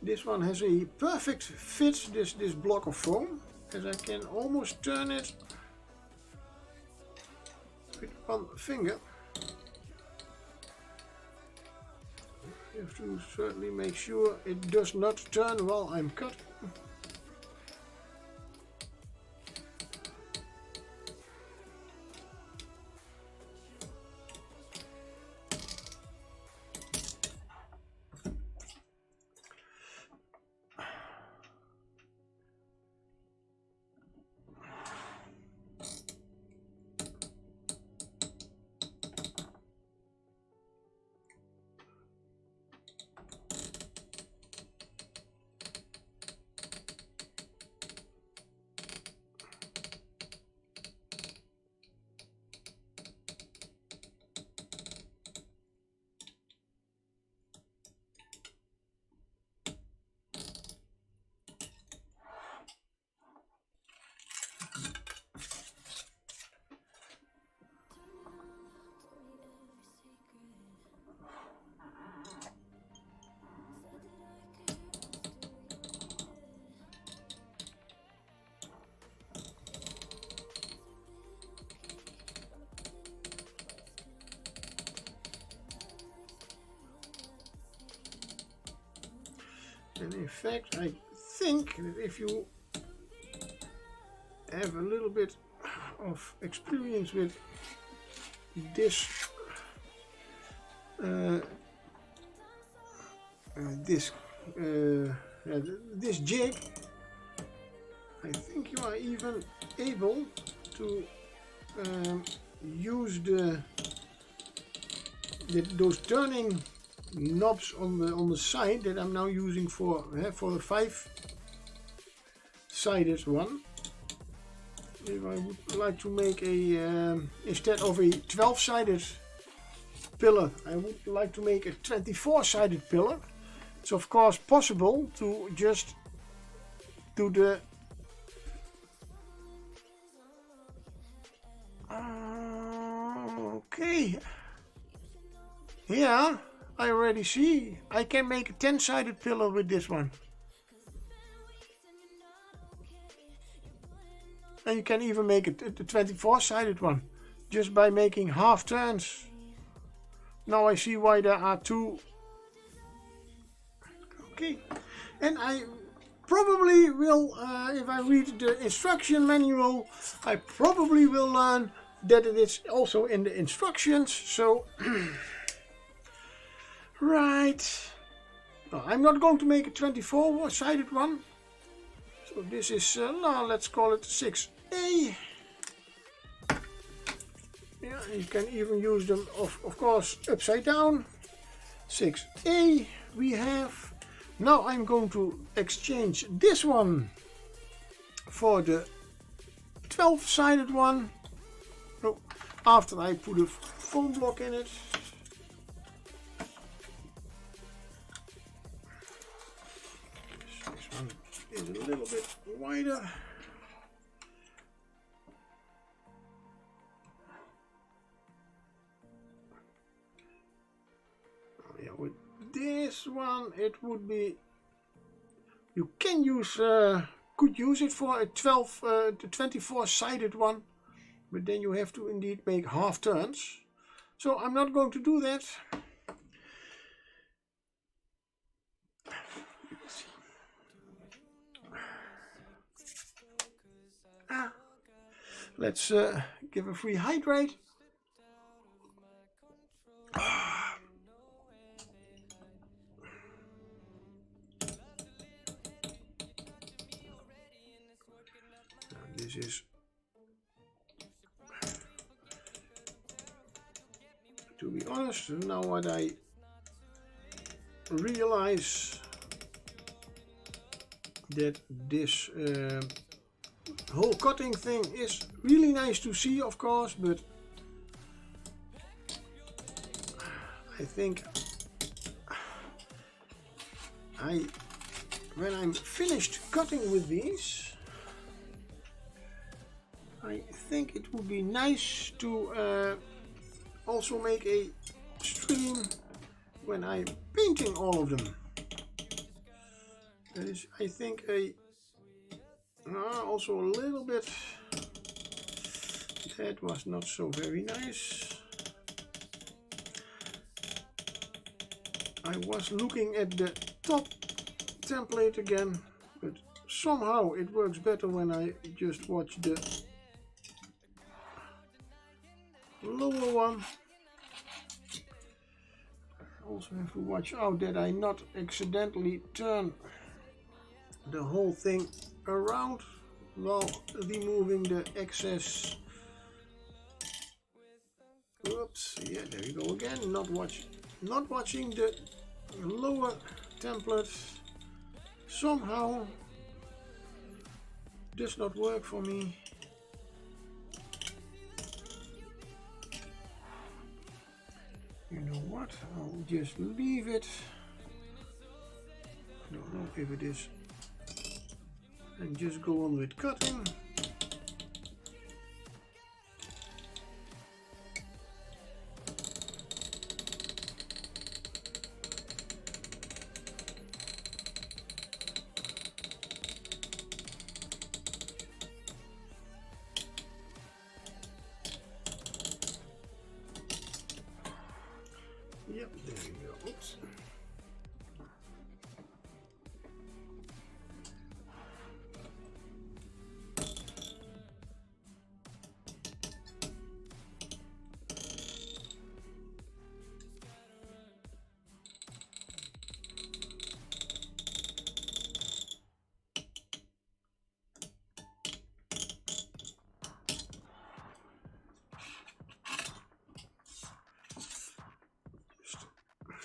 This one has a perfect fit, this block of foam, as I can almost turn it with one finger. You have to certainly make sure it does not turn while I'm cutting. And in fact, I think that if you have a little bit of experience with this this jig, I think you are even able to use those turning knobs on the side that I'm now using for the 5-sided one. If I would like to make a instead of a 12-sided pillar, I would like to make a 24-sided pillar. It's of course possible to just do the okay. Yeah, I already see. I can make a 10-sided pillar with this one. And you can even make it a 24-sided one just by making half turns. Now I see why there are two. Okay, and I probably will, if I read the instruction manual, I probably will learn that it is also in the instructions. So, right. No, I'm not going to make a 24-sided one. So this is, no, let's call it 6A. Yeah, you can even use them, of course, upside down. 6A we have. Now I'm going to exchange this one for the 12-sided one. So after I put a foam block in it. This one is a little bit wider. Yeah, with this one it would be, you can use, could use it for a 24-sided one, but then you have to indeed make half turns. So I'm not going to do that. Let's give a free hydrate. This is, to be honest, now what I realize, that this whole cutting thing is really nice to see, of course, but I think when I'm finished cutting with these, I think it would be nice to also make a stream when I'm painting all of them. That is, I think, also a little bit. That was not so very nice. I was looking at the top template again, but somehow it works better when I just watch the lower one. Also have to watch out that I not accidentally turn the whole thing around while removing the excess. Oops, yeah, there you go again. Not watching the lower template somehow does not work for me. You know what? I'll just leave it. I don't know if it is. And just go on with cutting. Yep, there you go. Oops.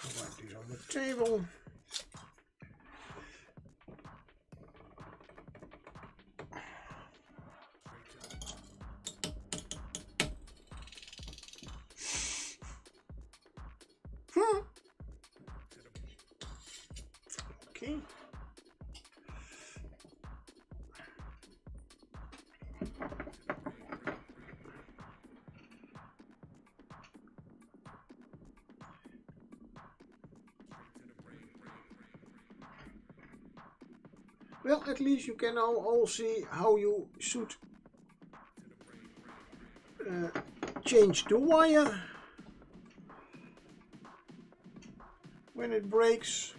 Just wipe these on the table. Okay. Well, at least you can now all see how you should change the wire when it breaks.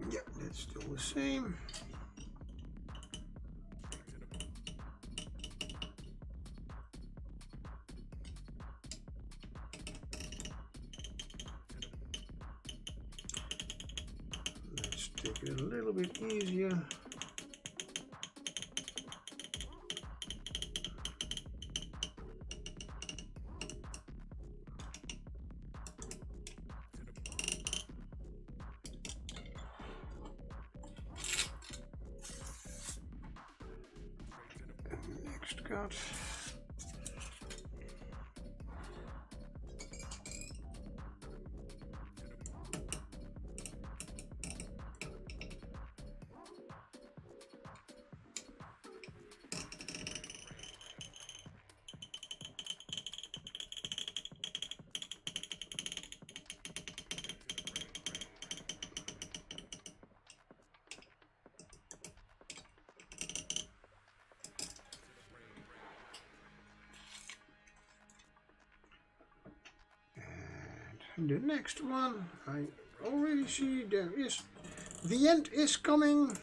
Yeah, that's still the same. Let's take it a little bit easier. Next cut. The next one, I already see there is, the end is coming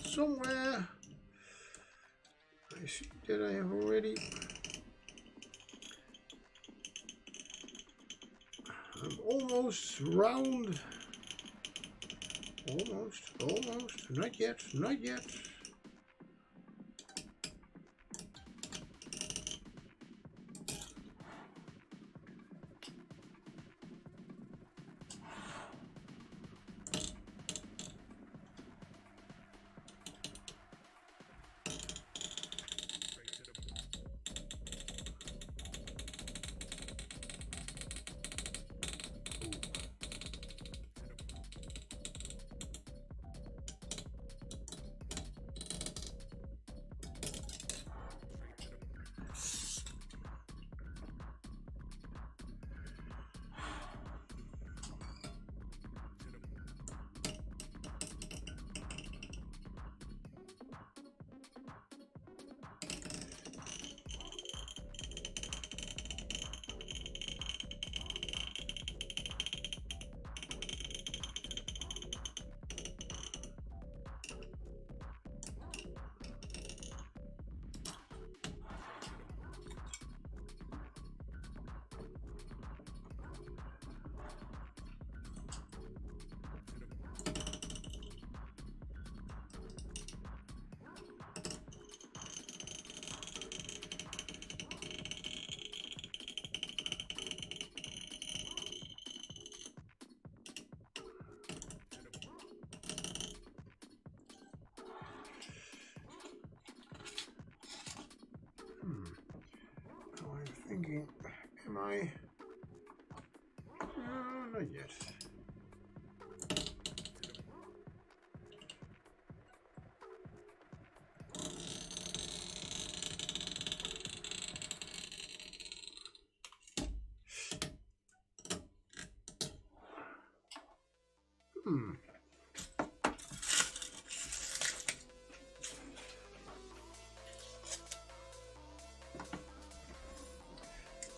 somewhere. I see that I have already, I'm almost round, almost, not yet, not yet. I? Not yet.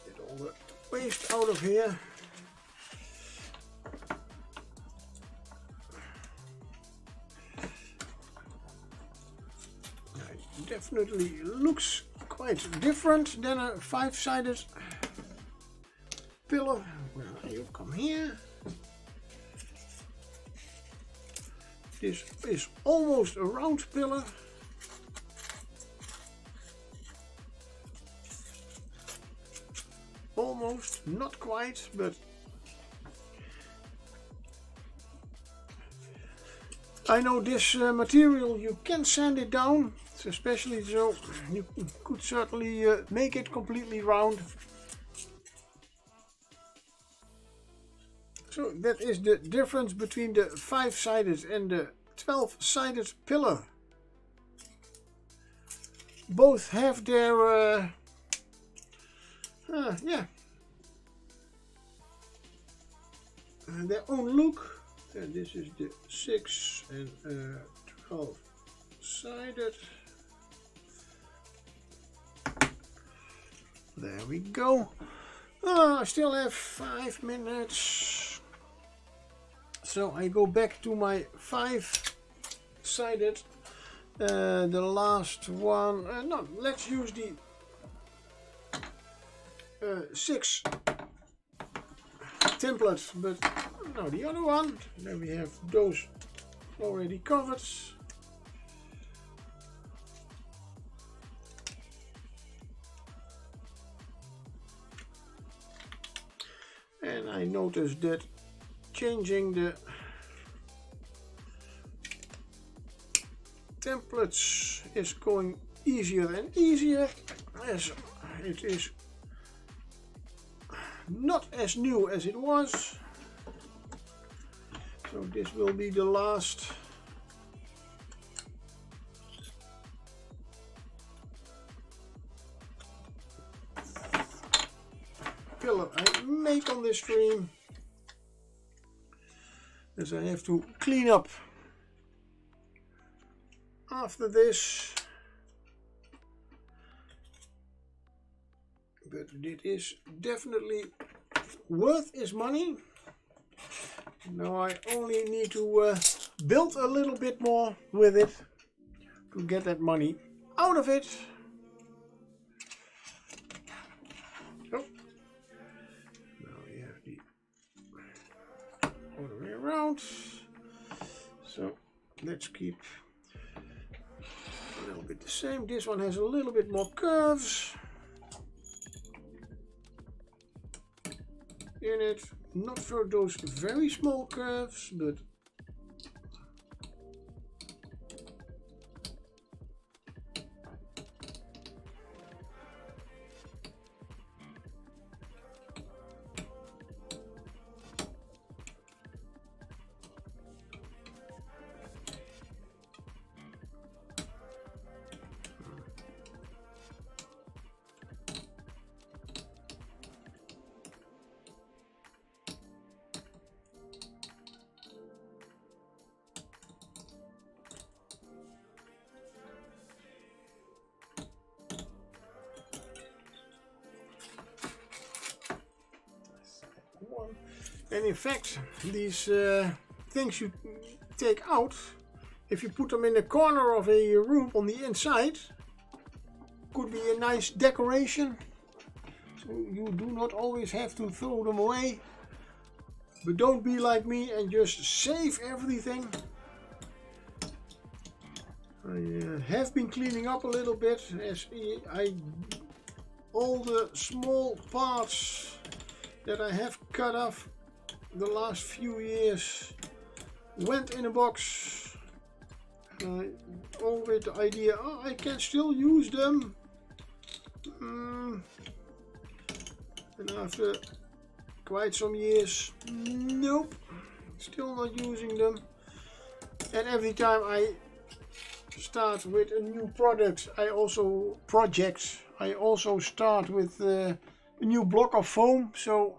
Get all the waste out of here. It definitely looks quite different than a 5-sided pillar. Well, you come here. This is almost a round pillar. Almost, not quite, but I know this material you can sand it down, especially so you could certainly make it completely round. So that is the difference between the 5-sided and the 12-sided pillar. Both have their their own look. And this is the 6 and 12-sided. There we go. I still have 5 minutes. So I go back to my 5-sided. The last one. No, let's use the 6 template, but no, the other one. Then we have those already covered. And I noticed that changing the templates is going easier and easier, as it is not as new as it was. So this will be the last pillar I make on this stream, as I have to clean up after this. But it is definitely worth its money. Now I only need to build a little bit more with it to get that money out of it. Oh. Now we have the other way around. So let's keep a little bit the same. This one has a little bit more curves in it, not for those very small curves, but and in fact, these things you take out, if you put them in a corner of a room on the inside, could be a nice decoration. So you do not always have to throw them away. But don't be like me and just save everything. I have been cleaning up a little bit, as all the small parts that I have cut off the last few years went in a box, all with the idea, oh, I can still use them. And after quite some years, nope, still not using them. And every time I start with a new project, I also start with a new block of foam, so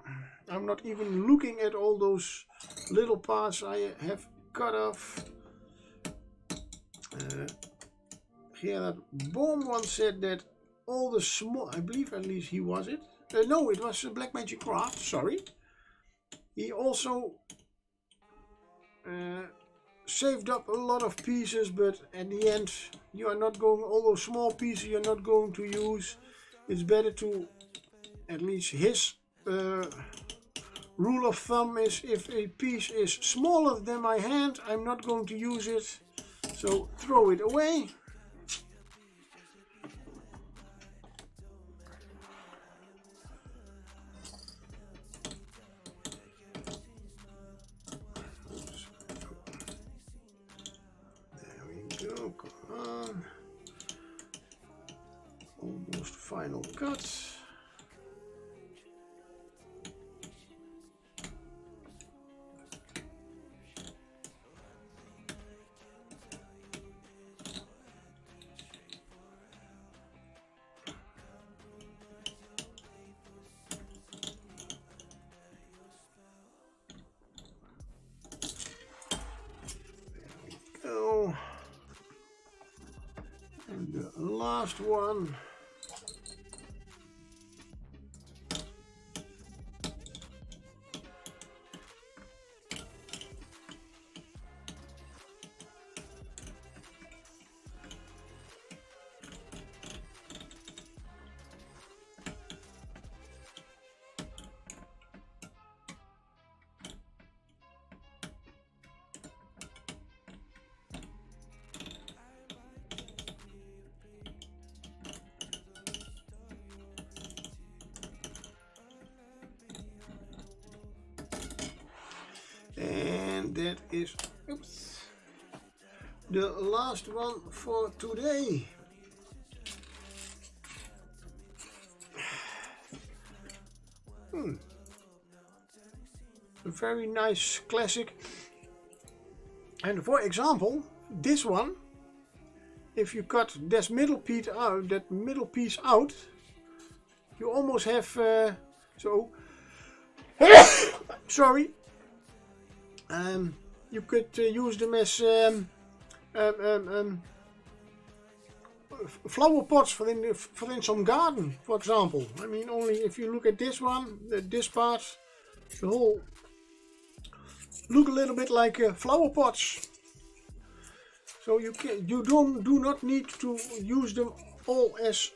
I'm not even looking at all those little parts I have cut off. Gerard Bohm once said that all the small, I believe at least he was it. No, it was Black Magic Craft, sorry. He also saved up a lot of pieces, but at the end you are not going, all those small pieces you're not going to use. It's better to, at least his rule of thumb is, if a piece is smaller than my hand, I'm not going to use it, so throw it away. Come on. Almost final cut. There we go. And the last one. And that is, oops, the last one for today. A very nice classic. And for example, this one, if you cut that middle piece out, you almost have so sorry. You could use them as flower pots for in some garden, for example. I mean, only if you look at this one, this part, the whole look a little bit like flower pots. So you do not need to use them all as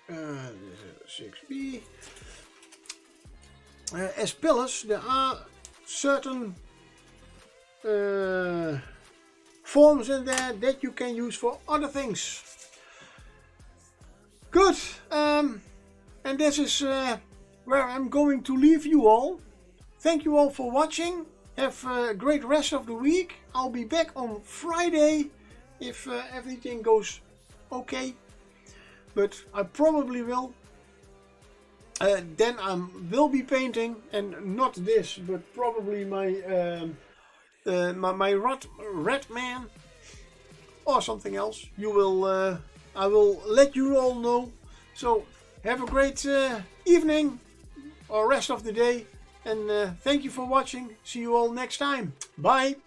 6B as pillars. There are certain forms in there that you can use for other things. Good, and this is where I'm going to leave you all. Thank you all for watching. Have a great rest of the week. I'll be back on Friday if everything goes okay, but I probably will. Then I will be painting, and not this, but probably my my red man or something else. You will, I will let you all know. So have a great evening or rest of the day, and thank you for watching. See you all next time. Bye.